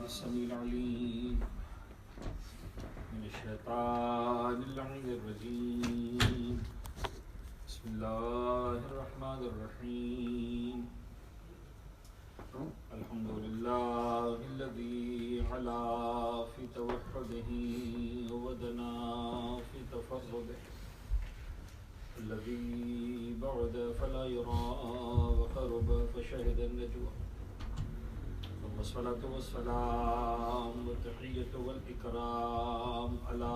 السميع العليم من الشيطان اللعين الرجيم. بسم الله الرحمن الرحيم. الحمد لله الذي علا في توحده ودنا في تفرده، الذي بعد فلا يرى وقرب فشهد النجوى، والصلاة والسلام والتحية والإكرام على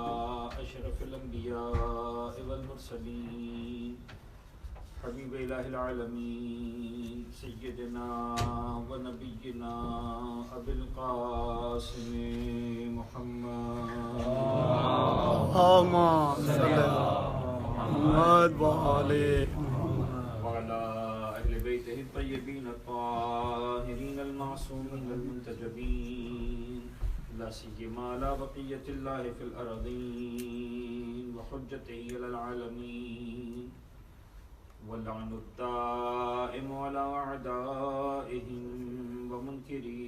أشرف الأنبياء والمرسلين حبيب إله العالمين سيدنا ونبينا أبي القاسم محمد اللهم صل على محمد وعلى وعلى أهل بيته الطيبين الطاهرين المعصومين المنتجبين، لا سيما على بقية الله في الأرضين وحجته على العالمين، واللعن الدائم على أعدائهم ومنكري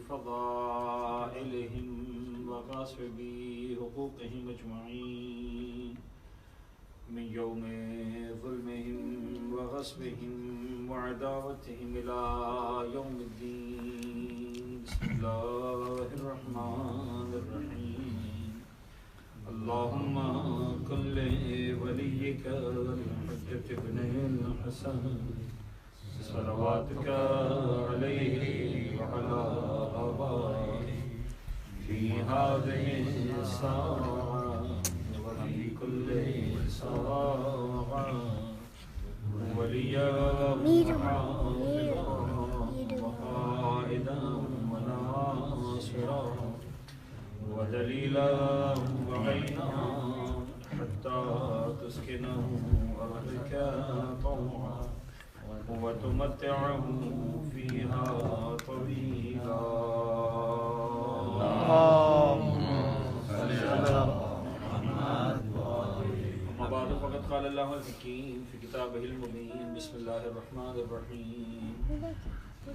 فضائلهم وغاصبي حقوقهم أجمعين، من يوم ظلمهم وغصبهم وعداوتهم إلى يوم الدين. بسم الله الرحمن الرحيم. اللهم كن لوليك الحجة ابن الحسن صلواتك عليه وعلى آبائه في هذه الساعة وفي كل ساعة وليا وقائدا وناصرا ودليلا وعينا حتى تسكنه أرضك طوعا وتمتعه فيها طويلا. أما بعد فقد قال الله الحكيم في كتابه المبين. بسم الله الرحمن الرحيم.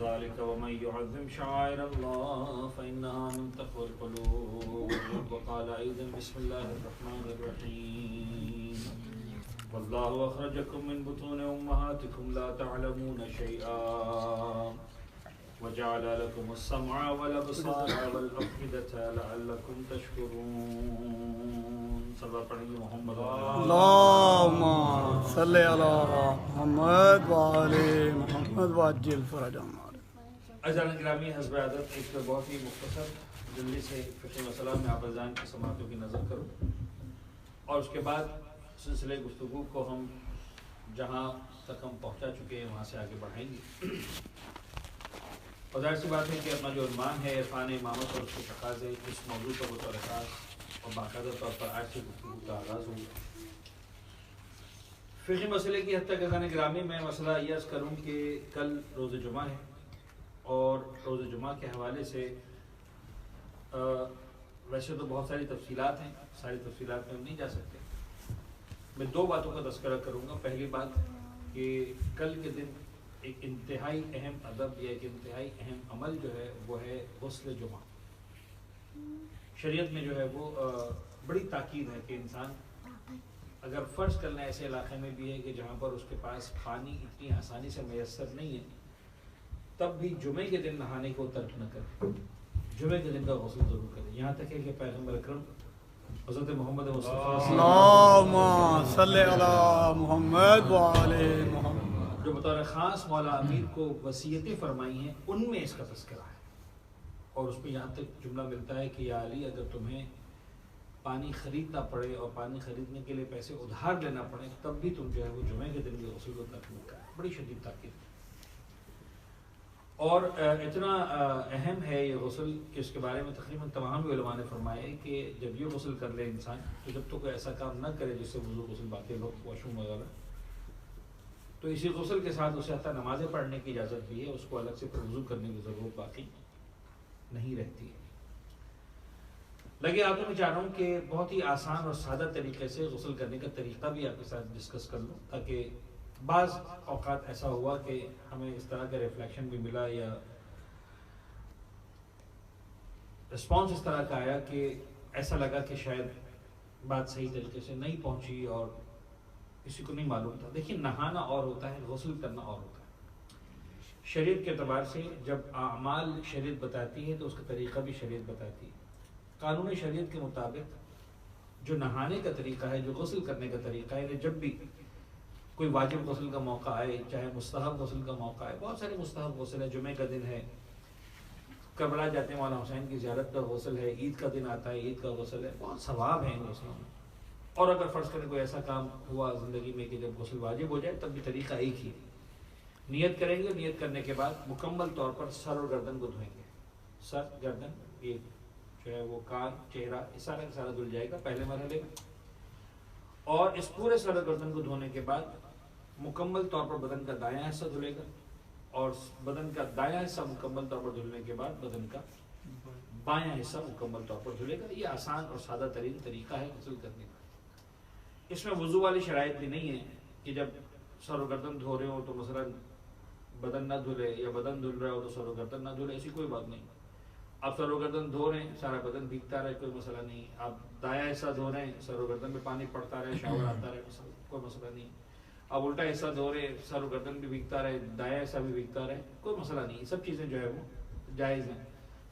ذلك ومن يعظم شعائر الله فإنها من تقوى القلوب. وقال أيضا بسم الله الرحمن الرحيم. والله أخرجكم من بطون أمهاتكم لا تعلمون شيئا وجعل لكم السمع والأبصار والأفئدة لعلكم تشكرون. صلى محمد اللهم صل على محمد وعلى محمد وعجل فرجهم. عزیزان گرامی، حضرت عادت ایک بہت ہی مختصر جلدی سے فقہ مسئلہ میں آپ اذان کی سماعتوں کی نظر کروں، اور اس کے بعد سلسلے گفتگو کو ہم جہاں تک ہم پہنچا چکے ہیں وہاں سے آگے بڑھائیں گے. اور ظاہر سی بات ہے کہ اپنا جو عنوان ہے عرفان امامت اور اس کے تقاضے، اس موضوع پر بطور خاص اور باقاعدہ طور پر آج سے گفتگو کا آغاز ہوگا. فقہی مسئلے کی حد تک عزیزان گرامی میں مسئلہ یہ عرض کروں کہ کل روز جمعہ ہے، اور روز جمعہ کے حوالے سے ویسے تو بہت ساری تفصیلات ہیں، ساری تفصیلات میں ہم نہیں جا سکتے. میں دو باتوں کا تذکرہ کروں گا. پہلی بات کہ کل کے دن ایک انتہائی اہم ادب یا ایک انتہائی اہم عمل جو ہے وہ ہے غسل جمعہ. شریعت میں جو ہے وہ بڑی تاکید ہے کہ انسان اگر فرض کرنا ایسے علاقے میں بھی ہے کہ جہاں پر اس کے پاس پانی اتنی آسانی سے میسر نہیں ہے، تب بھی جمعے کے دن نہانے کو ترک نہ کرے، جمعے کے دن کا غسل ضرور کرے. یہاں تک ہے کہ پیغمبر اکرم حضرت محمد اللهم صل على محمد وعلى محمد جو بطور خاص مولا امیر کو وصیتیں فرمائی ہیں، ان میں اس کا تذکرہ ہے. اور اس میں یہاں تک جملہ ملتا ہے کہ یا علی، اگر تمہیں پانی خریدنا پڑے اور پانی خریدنے کے لیے پیسے ادھار لینا پڑے تب بھی تم جو ہے وہ جمعے کے دن کے غسل کو ترک نہ کرے. بڑی شدید تاکید. اور اتنا اہم ہے یہ غسل کہ اس کے بارے میں تقریباً تمام علماء نے فرمایا ہے کہ جب یہ غسل کر لے انسان تو جب تو کوئی ایسا کام نہ کرے جس سے وضو غسل باقی لوگ واش روم وغیرہ، تو اسی غسل کے ساتھ اسے حتیٰ نمازیں پڑھنے کی اجازت بھی ہے، اس کو الگ سے پھر وضو کرنے کی ضرورت باقی نہیں رہتی ہے. لگے ہاتھوں میں چاہ رہا ہوں کہ بہت ہی آسان اور سادہ طریقے سے غسل کرنے کا طریقہ بھی آپ کے ساتھ ڈسکس کر لوں، تاکہ بعض اوقات ایسا ہوا کہ ہمیں اس طرح کا ریفلیکشن بھی ملا یا رسپانس اس طرح کا آیا کہ ایسا لگا کہ شاید بات صحیح طریقے سے نہیں پہنچی اور کسی کو نہیں معلوم تھا. دیکھیے نہانا اور ہوتا ہے، غسل کرنا اور ہوتا ہے. شریعت کے اعتبار سے جب اعمال شریعت بتاتی ہے تو اس کا طریقہ بھی شریعت بتاتی ہے. قانون شریعت کے مطابق جو نہانے کا طریقہ ہے، جو غسل کرنے کا طریقہ ہے، جب بھی کوئی واجب غسل کا موقع آئے، چاہے مستحب غسل کا موقع آئے، بہت سارے مستحب غسل ہے. جمعہ کا دن ہے، کربلا جاتے ہیں مولانا حسین کی زیارت کا غسل ہے، عید کا دن آتا ہے، عید کا غسل ہے. بہت ثواب ہے ان غسلوں میں. اور اگر فرض کریں کوئی ایسا کام ہوا زندگی میں کہ جب غسل واجب ہو جائے، تب بھی طریقہ ایک ہی ہے. نیت کریں گے، نیت کرنے کے بعد مکمل طور پر سر اور گردن کو دھوئیں گے. سر، گردن، یہ جو ہے وہ کان، چہرہ، یہ سارا کا سارا دھل جائے گا پہلے مرحلے میں. اور اس پورے سر اور گردن کو دھونے کے بعد مکمل طور پر بدن کا دایاں حصہ دھلے گا، اور بدن کا دایاں حصہ مکمل طور پر دھلنے کے بعد بدن کا بایاں حصہ مکمل طور پر دھلے گا. یہ آسان اور سادہ ترین طریقہ ہے غسل کرنے کا. اس میں وضو والی شرائط بھی نہیں ہے کہ جب سر و گردن دھو رہے ہو تو مثلا بدن نہ دھلے، یا بدن دھل رہا ہو تو سر و گردن نہ دھلے. ایسی کوئی بات نہیں. آپ سر و گردن دھو رہے ہیں، سارا بدن بھیگتا رہے، کوئی مسئلہ نہیں. آپ دایاں حصہ دھو رہے ہیں، سر و گردن میں پانی پڑتا رہے، شاور آتا رہے، کوئی مسئلہ نہیں. آپ الٹا حصہ دھو رہے ہیں، سر و گردن بھی بھیگتا رہے، دایاں حصہ بھی بھیگتا رہے، کوئی مسئلہ نہیں. سب چیزیں جو ہے وہ جائز ہیں.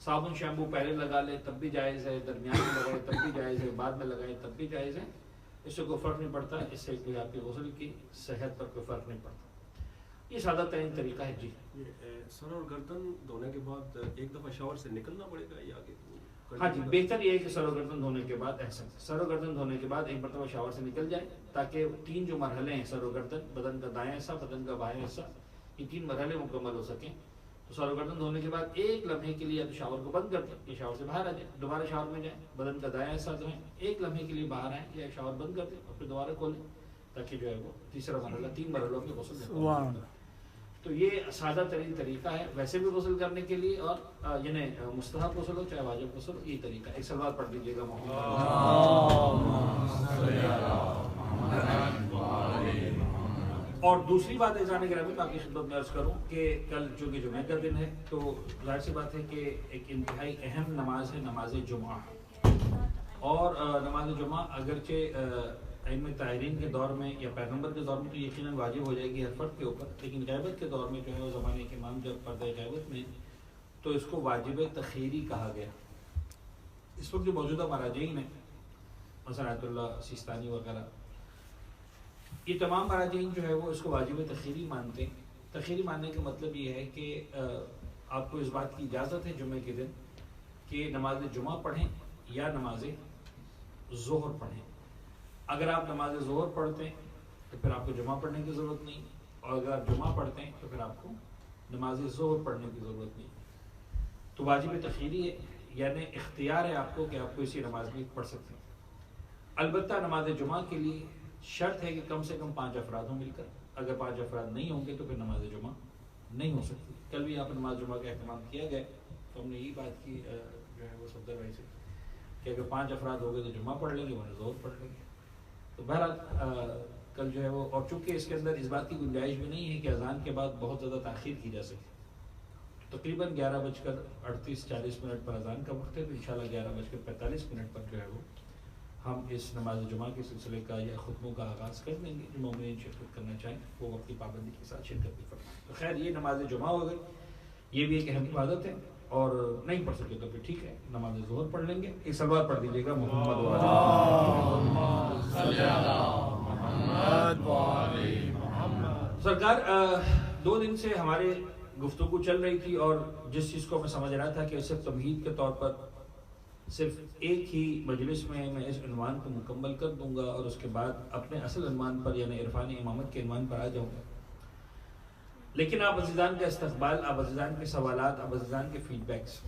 صابن شیمپو پہلے لگا لے تب بھی جائز ہے، درمیان میں لگائے تب بھی جائز ہے، بعد میں لگائے تب بھی جائز ہے. اس سے کوئی فرق نہیں پڑتا. اس سے کوئی آپ کے غسل کی صحت پر کوئی فرق نہیں پڑتا. یہ سادہ ترین طریقہ ہے. جی سر اور گردن دھونے کے بعد ایک دفعہ شاور سے نکلنا پڑے گا یا آگے؟ ہاں جی، بہتر یہ ہے کہ سر و گردن دھونے کے بعد ایسا، سر و گردن دھونے کے بعد ایک مرتبہ شاور سے نکل جائے، تاکہ 3 جو مرحلے ہیں، سر و گردن، بدن کا دایاں حصہ، بدن کا بایاں حصہ، یہ 3 مرحلے مکمل ہو سکیں. تو سر و گردن دھونے کے بعد ایک لمحے کے لیے اب شاور کو بند کر دیں، یہ شاور سے باہر آ جائیں، دوبارہ شاور میں جائیں، بدن کا دایاں حصہ دھوئیں، ایک لمحے کے لیے باہر آئیں یا شاور بند کر دیں اور پھر دوبارہ کھولیں، تاکہ جو ہے وہ تیسرا مرحلہ 3 مرحلوں میں غسل. تو یہ سادہ ترین طریقہ ہے ویسے بھی غسل کرنے کے لیے، اور یعنی مستحب غسل ہو چاہے واجب غسل ہو، یہ طریقہ. ایک سلوات پڑھ دیجیے گا. اور دوسری بات ایزان گرامی میں آپ کی خدمت میں عرض کروں کہ کل چونکہ جمعہ کا دن ہے، تو ظاہر سی بات ہے کہ ایک انتہائی اہم نماز ہے نماز جمعہ. اور نماز جمعہ اگرچہ ائمہ طاہرین کے دور میں یا پیغمبر کے دور میں تو یقیناً واجب ہو جائے گی ہر فرد کے اوپر، لیکن غیبت کے دور میں جو ہے وہ زمانے کے امام جب پردہ غیبت میں، تو اس کو واجب تخیری کہا گیا. اس وقت جو موجودہ مراجعین ہیں، مثلا آیت اللہ سیستانی وغیرہ، یہ تمام مراجعین جو ہے وہ اس کو واجب تخیری مانتے ہیں. تخیری ماننے کا مطلب یہ ہے کہ آپ کو اس بات کی اجازت ہے جمعے کے دن کہ نماز جمعہ پڑھیں یا نماز ظہر پڑھیں. اگر آپ نماز ظہر پڑھتے ہیں تو پھر آپ کو جمعہ پڑھنے کی ضرورت نہیں، اور اگر آپ جمعہ پڑھتے ہیں تو پھر آپ کو نماز ظہر پڑھنے کی ضرورت نہیں. تو واجب تخیری ہے، یعنی اختیار ہے آپ کو کہ آپ کو اسی نماز میں پڑھ سکتے ہیں. البتہ نماز جمعہ کے لیے شرط ہے کہ کم سے کم 5 افراد ہوں مل کر. اگر 5 افراد نہیں ہوں گے تو پھر نماز جمعہ نہیں ہو سکتی. کل بھی آپ نماز جمعہ کا اہتمام کیا گیا تو ہم نے یہی بات کی جو ہے وہ صفدر بھائی سے کہ اگر 5 افراد ہو گئے تو جمعہ پڑھ لیں گے ورنہ ظہر پڑھ لیں گے. تو بہرحال کل جو ہے وہ، اور چونکہ اس کے اندر اس بات کی گنجائش بھی نہیں ہے کہ اذان کے بعد بہت زیادہ تاخیر کی جا سکے. تقریباً 11:40 پر اذان کا وقت ہے، تو انشاءاللہ 11:45 پر جو ہے وہ ہم اس نماز جمعہ کے سلسلے کا یا خطبوں کا آغاز کر دیں گے. جو مومنین شرکت کرنا چاہیں وہ وقت کی پابندی کے ساتھ شرکت بھی فرمائیں. تو خیر یہ نماز جمعہ ہو گئی، یہ بھی ایک اہم عبادت ہے. اور نہیں پڑھ سکے تو پھر ٹھیک ہے، نماز ظہر پڑھ لیں گے. ایک سلوات پڑھ دیجیے گا محمد سرکار. 2 دن سے ہمارے گفتگو چل رہی تھی، اور جس چیز کو میں سمجھ رہا تھا کہ صرف تمہید کے طور پر صرف ایک ہی مجلس میں اس عنوان کو مکمل کر دوں گا، اور اس کے بعد اپنے اصل عنوان پر یعنی عرفان امامت کے عنوان پر آ جاؤں گا. لیکن آپ عزیزان کا استقبال، آپ عزیزان کے سوالات، آپ عزیزان کے فیڈ بیکس،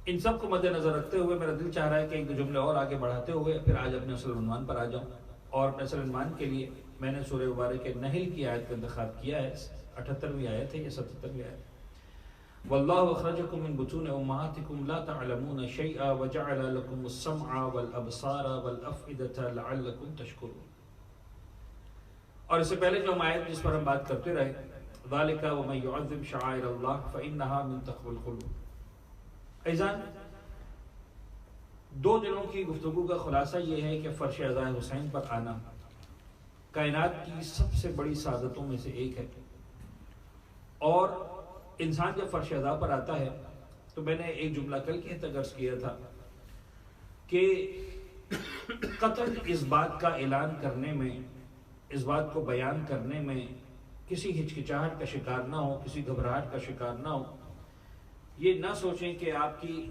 ان سب کو مد نظر رکھتے ہوئے میرا دل چاہ رہا ہے کہ 1-2 جملے اور آگے بڑھاتے ہوئے پھر آج اپنے اصل عنوان پر آ جاؤں. اور اپنے اصل عنوان کے لیے میں نے سورہ مبارکہ نحل کی آیت کا انتخاب کیا ہے. 78ویں آیت ہے یا 77ویں آیت. واللہ اخرجکم من بطون امہاتکم لا تعلمون شیئا وجعل لکم السمع والابصار والافئدۃ لعلکم تشکرون. اور اس سے پہلے جو آیت جس پر ہم بات کرتے رہے، ذالک ومن یعظم شعائر اللہ فانہا من تقوی القلوب. ایزان 2 دنوں کی گفتگو کا خلاصہ یہ ہے کہ فرش عزا حسین پر آنا کائنات کی سب سے بڑی سعادتوں میں سے ایک ہے، اور انسان جب فرش عزا پر آتا ہے تو میں نے ایک جملہ کل کے تک عرض کیا تھا کہ قطعاً اس بات کا اعلان کرنے میں، اس بات کو بیان کرنے میں کسی ہچکچاہٹ کا شکار نہ ہو، کسی گھبراہٹ کا شکار نہ ہو. یہ نہ سوچیں کہ آپ کی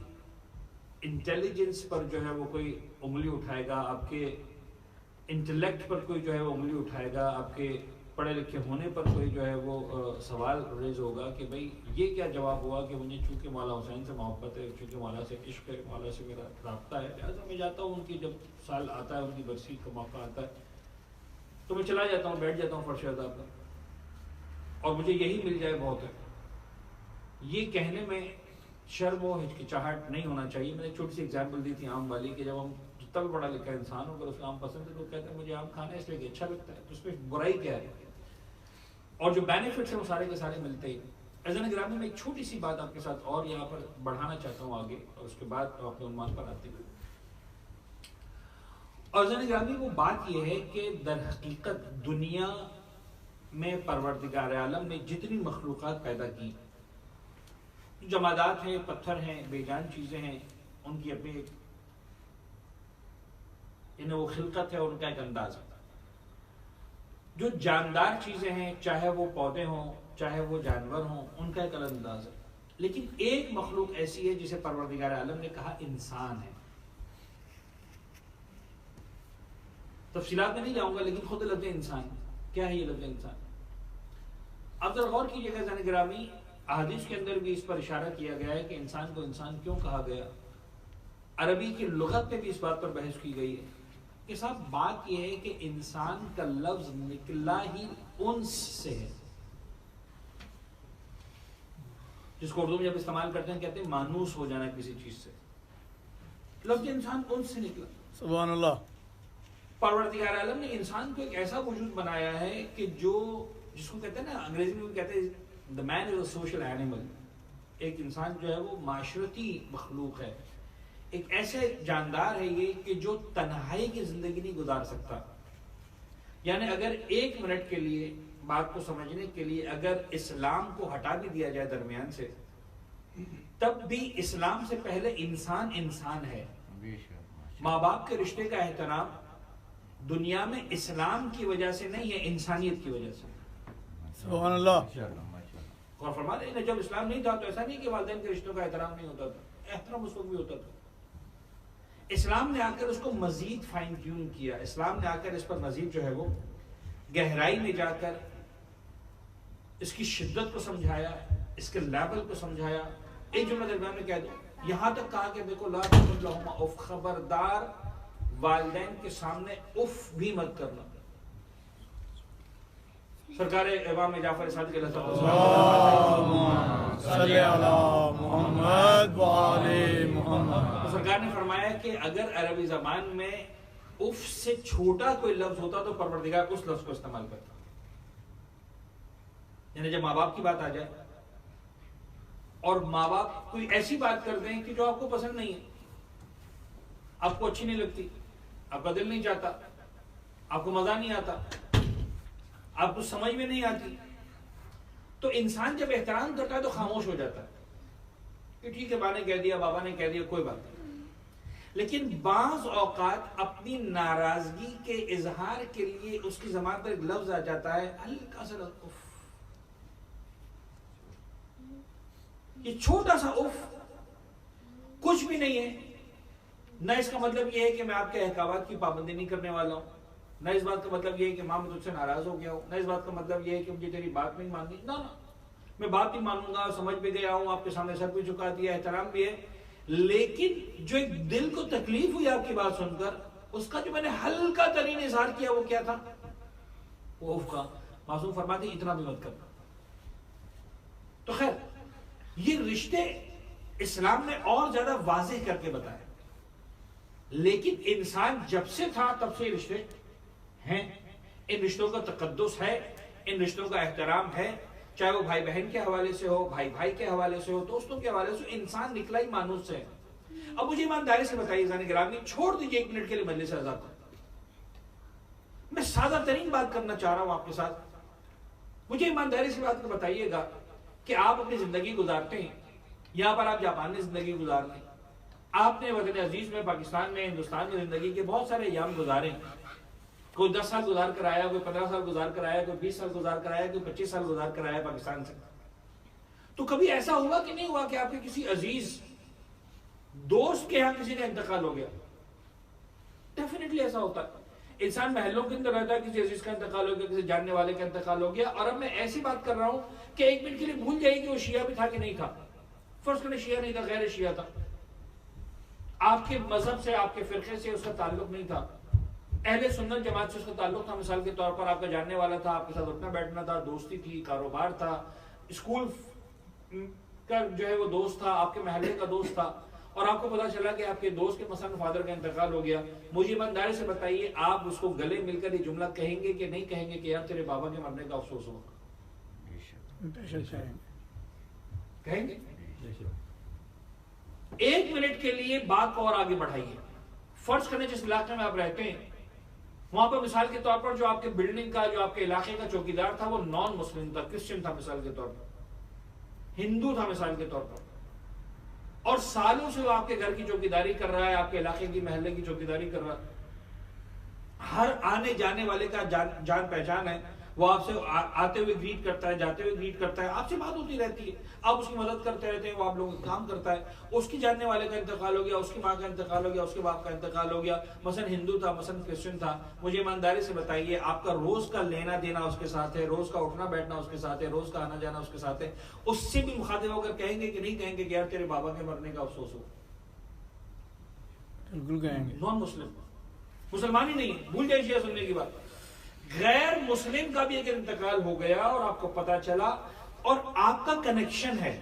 انٹیلیجنس پر جو ہے وہ کوئی انگلی اٹھائے گا، آپ کے انٹلیکٹ پر کوئی جو ہے وہ انگلی اٹھائے گا، آپ کے پڑھے لکھے ہونے پر کوئی جو ہے وہ سوال ریز ہوگا کہ بھئی یہ کیا جواب ہوا کہ مجھے چونکہ مولا حسین سے محبت ہے، چونکہ مولا سے عشق ہے، مولا سے میرا رابطہ ہے، لہٰذا میں جاتا ہوں، ان کی جب سال آتا ہے، ان کی برسی کا موقع آتا ہے تو میں چلا جاتا ہوں، بیٹھ جاتا ہوں فرش عزا پر، اور مجھے یہی مل جائے بہت ہے. یہ کہنے میں شرم و ہچکچاہٹ نہیں ہونا چاہیے. میں نے ایک چھوٹی سی ایگزامپل دی تھی آم والی کہ جب ہم جتنا بھی پڑھا لکھا انسان ہو اگر اس کو آم پسند ہے تو کہتے ہیں مجھے آم کھانا ہے اس لیے کہ اچھا لگتا ہے، تو اس میں برائی کیا ہے؟ اور جو بینیفٹس ہیں وہ سارے کے سارے ملتے ہی. عزیزان گرامی میں ایک چھوٹی سی بات آپ کے ساتھ اور یہاں پر بڑھانا چاہتا ہوں آگے، اور اس کے بعد اپنے عنوان پر آتے ہیں. اور عزیزان گرامی وہ بات یہ ہے کہ در حقیقت دنیا میں پروردگار عالم نے جتنی مخلوقات پیدا کی، جمادات ہیں، پتھر ہیں، بے جان چیزیں ہیں، ان کی اپنی انہیں وہ خلقت ہے، ان کا ایک انداز ہے. جو جاندار چیزیں ہیں، چاہے وہ پودے ہوں، چاہے وہ جانور ہوں، ان کا ایک الگ انداز ہے. لیکن ایک مخلوق ایسی ہے جسے پروردگار عالم نے کہا انسان ہے. تفصیلات میں نہیں جاؤں گا، لیکن خود لفظ انسان کیا ہے؟ یہ لفظ انسان اب ذرا غور کیجیے گا عزیزان گرامی، احادیث کے اندر بھی اس پر اشارہ کیا گیا ہے کہ انسان کو انسان کیوں کہا گیا. عربی کی لغت میں بھی اس بات پر بحث کی گئی ہے کہ صاحب بات یہ ہے کہ انسان کا لفظ نکلا ہی انس سے ہے، جس کو اردو میں جب استعمال کرتے ہیں کہتے ہیں مانوس ہو جانا کسی چیز سے. لفظ انسان انس سے نکلا. سبحان اللہ. پروردگار عالم نے انسان کو ایک ایسا وجود بنایا ہے کہ جو جس کو کہتے ہیں نا، انگریزی میں بھی کہتے ہیں the man is a social animal. ایک انسان جو ہے وہ معاشرتی مخلوق ہے، ایک ایسے جاندار ہے یہ کہ جو تنہائی کی زندگی نہیں گزار سکتا. یعنی اگر 1 منٹ کے لیے بات کو سمجھنے کے لیے اگر اسلام کو ہٹا بھی دیا جائے درمیان سے، تب بھی اسلام سے پہلے انسان انسان ہے. ماں باپ کے رشتے کا احترام دنیا میں اسلام کی وجہ سے نہیں ہے، انسانیت کی وجہ سے. سبحان اللہ. اور فرما دیں جب اسلام نہیں تھا تو ایسا نہیں کہ والدین کے رشتوں کا احترام نہیں ہوتا تھا، احترام اس وقت بھی ہوتا تھا. اسلام نے آ کر اس کو مزید فائن ٹیون کیا، اسلام نے آ کر اس پر مزید جو ہے وہ گہرائی میں جا کر اس کی شدت کو سمجھایا، اس کے لیول کو سمجھایا. ایک جملہ درمیان میں کہہ دوں، یہاں تک کہا کہ دیکھو لا تقل لہما اف، خبردار والدین کے سامنے اف بھی مت کرنا. سرکار امام جعفر صادق علیہ السلام صلی علی محمد وعلی محمد. سرکار نے فرمایا کہ اگر عربی زبان میں اف سے چھوٹا کوئی لفظ ہوتا تو پروردگار اس لفظ کو استعمال کرتا. یعنی جب ماں باپ کی بات آ جائے اور ماں باپ کوئی ایسی بات کر دیں کہ جو آپ کو پسند نہیں ہے، آپ کو اچھی نہیں لگتی، آپ کا دل نہیں چاہتا، آپ کو مزہ نہیں آتا، آپ کو سمجھ میں نہیں آتی، تو انسان جب احترام کرتا ہے تو خاموش ہو جاتا ہے کہ ٹھیک ہے، ماں نے کہہ دیا، بابا نے کہہ دیا، کوئی بات نہیں. لیکن بعض اوقات اپنی ناراضگی کے اظہار کے لیے اس کی زبان پر ایک لفظ آ جاتا ہے، ہلکا سا اف. یہ چھوٹا سا اف کچھ بھی نہیں ہے. نہ اس کا مطلب یہ ہے کہ میں آپ کے احکامات کی پابندی نہیں کرنے والا ہوں، نہ اس بات کا مطلب یہ ہے کہ ماں میں تجھ سے ناراض ہو گیا ہوں، نہ اس بات کا مطلب یہ ہے کہ مجھے تیری بات نہیں ماننی. نہ میں بات بھی مانوں گا، سمجھ بھی گیا ہوں، آپ کے سامنے سر بھی جھکا دیا، احترام بھی ہے. لیکن جو ایک دل کو تکلیف ہوئی آپ کی بات سن کر، اس کا جو میں نے ہلکا ترین اظہار کیا وہ کیا تھا؟ وہ اف کا. معصوم فرماتے اتنا بھی مت کرنا. تو خیر یہ رشتے اسلام نے اور زیادہ واضح کر کے بتایا، لیکن انسان جب سے تھا تب سے یہ رشتے ہیں. ان رشتوں کا تقدس ہے، ان رشتوں کا احترام ہے. چاہے وہ بھائی بہن کے حوالے سے ہو، بھائی بھائی کے حوالے سے ہو، دوستوں کے حوالے سے ہو، انسان نکلا ہی مانوس سے ہے۔ اب مجھے ایمانداری سے بتائیے عزیزان گرامی، چھوڑ دیجئے ایک منٹ کے لیے مجلس رضا کو، میں سادہ ترین بات کرنا چاہ رہا ہوں آپ کے ساتھ۔ مجھے ایمانداری سے بات کر بتائیے گا کہ آپ اپنی زندگی گزارتے ہیں، یہاں پر آپ جاپان میں زندگی گزار رہے ہیں، آپ نے وطن عزیز میں، پاکستان میں، ہندوستان میں زندگی کے بہت سارے ایام گزارے ہیں، کوئی 10 سال گزار کر آیا، کوئی 15 سال گزار کر آیا، کوئی 20 سال گزار کر آیا، کوئی 25 سال گزار کر آیا پاکستان سے۔ تو کبھی ایسا ہوا کہ نہیں ہوا کہ آپ کے کسی عزیز دوست کے یہاں کسی کا انتقال ہو گیا؟ ڈیفینیٹلی ایسا ہوتا ہے، انسان محلوں کے اندر رہتا ہے، کسی عزیز کا انتقال ہو گیا، کسی جاننے والے کا انتقال ہو گیا، اور اب میں ایسی بات کر رہا ہوں کہ ایک منٹ کے لیے بھول جائے کہ وہ شیعہ بھی تھا کہ نہیں تھا، فرض کریں شیعہ نہیں تھا، غیر شیعہ تھا، آپ کے مذہب سے، آپ کے فرقے سے اس کا تعلق نہیں تھا، اہل سنت جماعت سے اس کا تعلق تھا، مثال کے طور پر آپ کا جاننے والا تھا، آپ کے ساتھ اٹھنا بیٹھنا تھا، دوستی تھی، کاروبار تھا، اسکول کا جو ہے وہ دوست تھا، آپ کے محلے کا دوست تھا، اور آپ کو پتا چلا کہ آپ کے دوست کے مثلا فادر کا انتقال ہو گیا، مجھے ایمانداری سے بتائیے آپ اس کو گلے مل کر یہ جملہ کہیں گے کہ نہیں کہیں گے کہ یار تیرے بابا کے مرنے کا افسوس ہو؟ کہیں گے؟ ایک منٹ کے لیے بات کو اور آگے بڑھائیے، فرض کریں جس علاقے میں آپ رہتے ہیں وہاں پر مثال کے طور پر جو آپ کے بلڈنگ کا، جو آپ کے علاقے کا چوکیدار تھا وہ نان مسلم تھا، کرسچن تھا مثال کے طور پر، ہندو تھا مثال کے طور پر، اور سالوں سے وہ آپ کے گھر کی چوکیداری کر رہا ہے، آپ کے علاقے کی، محلے کی چوکیداری کر رہا ہے، ہر آنے جانے والے کا جان پہچان ہے، وہ آپ سے آتے ہوئے گریٹ کرتا ہے، جاتے ہوئے گریٹ کرتا ہے، آپ سے بات ہوتی رہتی ہے، آپ اس کی مدد کرتے رہتے ہیں، وہ آپ لوگوں کا کام کرتا ہے، اس کی جاننے والے کا انتقال ہو گیا، اس کی ماں کا انتقال ہو گیا، اس کے باپ کا انتقال ہو گیا، مثلا ہندو تھا، مثلا کرسچن تھا، مجھے ایمانداری سے بتائیے آپ کا روز کا لینا دینا اس کے ساتھ ہے، روز کا اٹھنا بیٹھنا اس کے ساتھ ہے، روز کا آنا جانا اس کے ساتھ ہے، اس سے بھی مخاطب ہو کر کہیں گے کہ نہیں کہیں گے کہ یار تیرے بابا کے مرنے کا افسوس ہو؟ بالکل کہیں گے۔ نان مسلم، مسلمان ہی نہیں ہے، بھول جائے شیعہ سننے کی بات، غیر مسلم کا بھی ایک انتقال ہو گیا اور آپ کو پتا چلا اور آپ کا کنیکشن ہے۔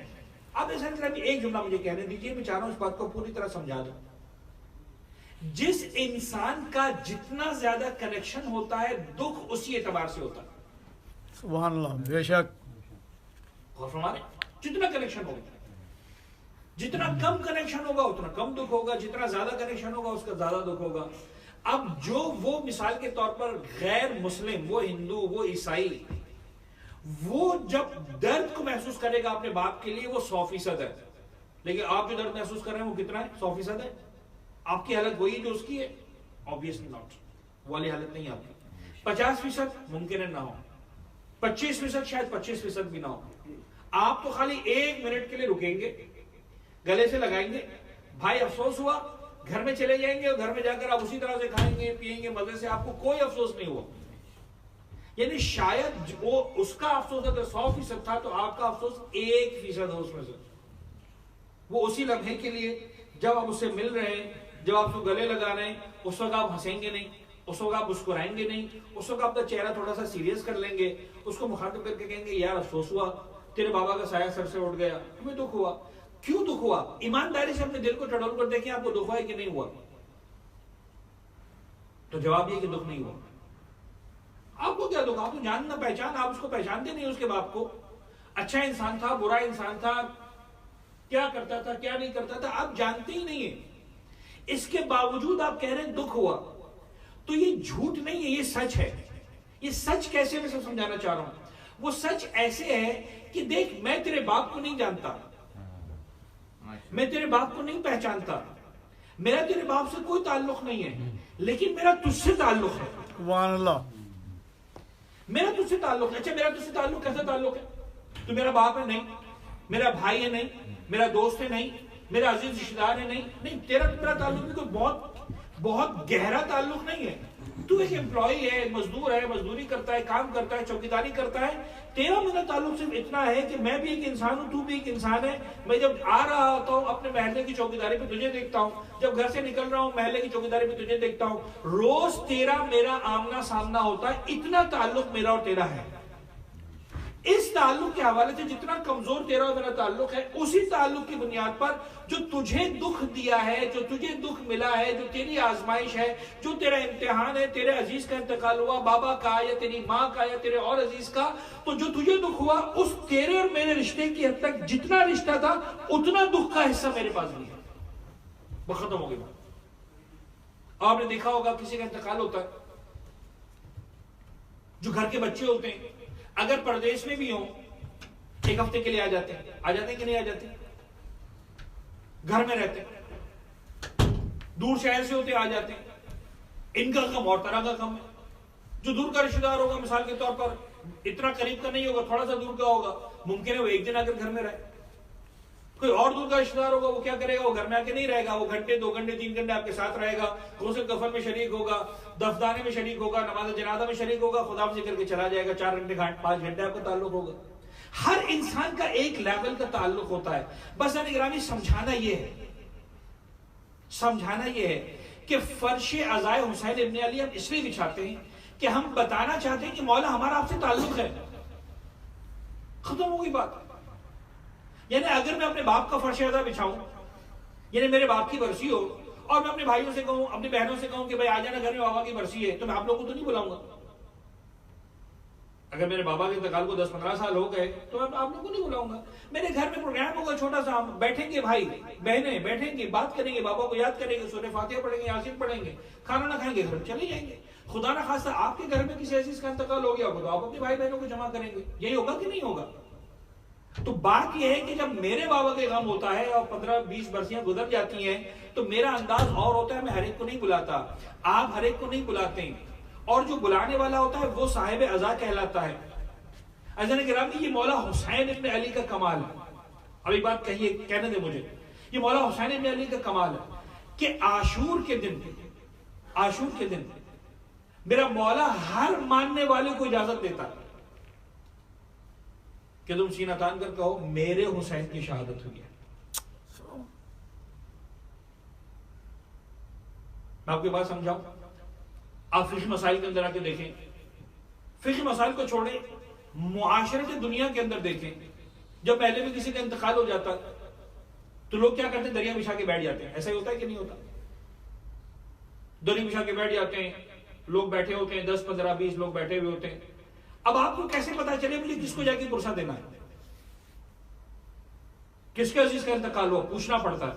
آپ ایسا ایک جملہ مجھے کہنے دیجئے، میں چاہ رہا ہوں اس بات کو پوری طرح سمجھا دوں۔ جس انسان کا جتنا زیادہ کنیکشن ہوتا ہے دکھ اسی اعتبار سے ہوتا ہے۔ سبحان اللہ، بے شک۔ غور فرمائیں، جتنا کنیکشن ہوگا، جتنا کم کنیکشن ہوگا اتنا کم دکھ ہوگا، جتنا زیادہ کنیکشن ہوگا اس کا زیادہ دکھ ہوگا۔ اب جو وہ مثال کے طور پر غیر مسلم، وہ ہندو، وہ عیسائی، وہ جب درد کو محسوس کرے گا اپنے باپ کے لیے وہ 100% ہے، لیکن آپ جو درد محسوس کر رہے ہیں وہ کتنا ہے؟ 100% ہے۔ آپ کی حالت وہی جو اس کی ہے؟ obviously not، وہ والی حالت نہیں آپ کی۔ 50% ممکن ہے نہ ہو، 25% شاید 25% بھی نہ ہو۔ آپ تو خالی ایک منٹ کے لیے رکیں گے، گلے سے لگائیں گے، بھائی افسوس ہوا، گھر میں چلے جائیں گے اور گھر میں جا کر آپ اسی طرح سے کھائیں گے پیئیں گے مزے سے، آپ کو کوئی افسوس نہیں ہوا۔ یعنی شاید وہ اس کا افسوس اگر 100% تھا تو آپ کا افسوس 1% ہو اس میں سے۔ وہ اسی لمحے کے لیے جب آپ اس سے مل رہے ہیں، جب آپ اس کو گلے لگا رہے ہیں، اس وقت آپ ہنسیں گے نہیں، اس وقت آپ مسکرائیں گے نہیں، اس وقت آپ کا چہرہ تھوڑا سا سیریس کر لیں گے، اس کو مخاطب کر کے کہیں گے یار افسوس ہوا، تیرے بابا کا سایہ سر سے اٹھ گیا، ہمیں دکھ ہوا۔ کیوں دکھ ہوا؟ ایمانداری سے اپنے دل کو ٹٹول کر دیکھیں آپ کو دکھ ہوا ہے کہ نہیں ہوا؟ تو جواب یہ کہ دکھ نہیں ہوا۔ آپ کو کیا دکھ؟ آپ کو جاننا پہچان، آپ اس کو پہچانتے نہیں، اس کے باپ کو، اچھا انسان تھا، برا انسان تھا، کیا کرتا تھا، کیا نہیں کرتا تھا، آپ جانتے ہی نہیں ہیں، اس کے باوجود آپ کہہ رہے ہیں دکھ ہوا۔ تو یہ جھوٹ نہیں ہے، یہ سچ ہے۔ یہ سچ کیسے میں سب سمجھانا چاہ رہا ہوں، وہ سچ ایسے ہے کہ دیکھ میں تیرے باپ کو نہیں جانتا، میں تیرے باپ کو نہیں پہچانتا، میرا تیرے باپ سے کوئی تعلق نہیں ہے، لیکن میرا تجھ سے تعلق ہے۔ سبحان اللہ، میرا تجھ سے تعلق ہے۔ اچھا میرا تجھ سے تعلق کیسا تعلق ہے؟ تو میرا باپ ہے؟ نہیں۔ میرا بھائی ہے؟ نہیں۔ میرا دوست ہے؟ نہیں۔ میرا عزیز رشتہ دار ہے؟ نہیں۔ تیرا میرا تعلق بھی کوئی بہت گہرا تعلق نہیں ہے۔ تو ایک امپلائی ہے، مزدور ہے، مزدوری کرتا ہے، کام کرتا ہے، چوکیداری کرتا ہے۔ تیرا میرا تعلق صرف اتنا ہے کہ میں بھی ایک انسان ہوں، تو بھی ایک انسان ہے۔ میں جب آ رہا ہوتا ہوں اپنے محلے کی چوکیداری پہ تجھے دیکھتا ہوں، جب گھر سے نکل رہا ہوں محلے کی چوکیداری پہ تجھے دیکھتا ہوں، روز تیرا میرا آمنا سامنا ہوتا ہے، اتنا تعلق میرا اور تیرا ہے۔ اس تعلق کے حوالے سے جتنا کمزور تیرا اور میرا تعلق ہے، اسی تعلق کی بنیاد پر جو تجھے دکھ دیا ہے، جو تجھے دکھ ملا ہے، جو تیری آزمائش ہے، جو تیرا امتحان ہے، تیرے عزیز کا انتقال ہوا، بابا کا یا تیری ماں کا یا تیرے اور عزیز کا، تو جو تجھے دکھ ہوا اس تیرے اور میرے رشتے کی حد تک جتنا رشتہ تھا اتنا دکھ کا حصہ میرے پاس بھی ہے. وہ ختم ہو گئی. آپ نے دیکھا ہوگا کسی کا انتقال ہوتا ہے، جو گھر کے بچے ہوتے ہیں اگر پردیس میں بھی ہوں ایک ہفتے کے لیے آ جاتے ہیں کہ نہیں آ جاتے؟ گھر میں رہتے ہیں، دور شہر سے ہوتے آ جاتے ہیں. ان کا غم اور طرح کا غم ہے. جو دور کا رشتہ دار ہوگا مثال کے طور پر اتنا قریب کا نہیں ہوگا، تھوڑا سا دور کا ہوگا، ممکن ہے وہ ایک دن آ کر گھر میں رہے. کوئی اور دور کا رشتہ دار ہوگا، وہ کیا کرے گا؟ وہ گھر میں آ کے نہیں رہے گا، وہ گھنٹے 2 گھنٹے 3 گھنٹے آپ کے ساتھ رہے گا، غسل کفن میں شریک ہوگا، دفنانے میں شریک ہوگا، نماز جنازہ میں شریک ہوگا، خدا سے کر کے چلا جائے گا. 4 گھنٹے 5 گھنٹے آپ کا تعلق ہوگا. ہر انسان کا ایک لیول کا تعلق ہوتا ہے. بس گرامی سمجھانا یہ ہے کہ فرش عزائے حسین ابن علی ہم اس لیے بچھاتے ہیں کہ ہم بتانا چاہتے ہیں کہ مولا ہمارا آپ سے تعلق ہے. ختم ہو گئی بات. یعنی اگر میں اپنے باپ کا فرش عزا بچھاؤں، یعنی میرے باپ کی برسی ہو اور میں اپنے بھائیوں سے کہوں، اپنی بہنوں سے کہوں کہ بھائی آ جانا گھر میں، بابا کی برسی ہے، تو میں آپ لوگوں کو تو نہیں بلاؤں گا. اگر میرے بابا کے انتقال کو 10-15 سال ہو گئے تو میں آپ لوگوں کو نہیں بلاؤں گا. میرے گھر میں پروگرام ہوگا چھوٹا سا، ہم بیٹھیں گے، بھائی بہنیں بیٹھیں گے، بات کریں گے، بابا کو یاد کریں گے، سورہ فاتحہ پڑھیں گے، یاسین پڑھیں گے، کھانا نہ کھائیں گے، گھر چلے جائیں گے. خدا نہ خواستہ آپ کے گھر میں کسی عزیز کا انتقال ہو گیا ہوگا تو آپ اپنے بھائی بہنوں کو جمع کریں گے. یہی ہوگا کہ نہیں ہوگا؟ تو بات یہ ہے کہ جب میرے بابا کے غم ہوتا ہے اور 15-20 برسیاں گزر جاتی ہیں تو میرا انداز اور ہوتا ہے. میں ہر ایک کو نہیں بلاتا، آپ ہر ایک کو نہیں بلاتے، اور جو بلانے والا ہوتا ہے وہ صاحب عزا کہلاتا ہے. عزیزان گرامی، یہ مولا حسین ابن علی کا کمال ہے. ابھی بات کہنے دیں مجھے، یہ مولا حسین ابن علی کا کمال ہے کہ عاشور کے دن میرا مولا ہر ماننے والے کو اجازت دیتا ہے کہ تم سینہ تان کر کہو میرے حسین کی شہادت ہوئی ہے. میں آپ کی بات سمجھاؤں. آپ فقہ مسائل کے اندر آ کے دیکھیں، فقہ مسائل کو چھوڑیں، معاشرت دنیا کے اندر دیکھیں. جب پہلے بھی کسی کا انتقال ہو جاتا تو لوگ کیا کرتے ہیں؟ دریا بچھا کے بیٹھ جاتے ہیں. ایسا ہی ہوتا ہے کہ نہیں ہوتا؟ دریا بچھا کے بیٹھ جاتے ہیں، لوگ بیٹھے ہوتے ہیں، 10-15-20 لوگ بیٹھے ہوئے ہوتے ہیں. اب آپ کو کیسے پتا چلے مجھے کس کو جا کے پرسہ دینا ہے، کس کے عزیز کا انتقال ہوا؟ پوچھنا پڑتا ہے.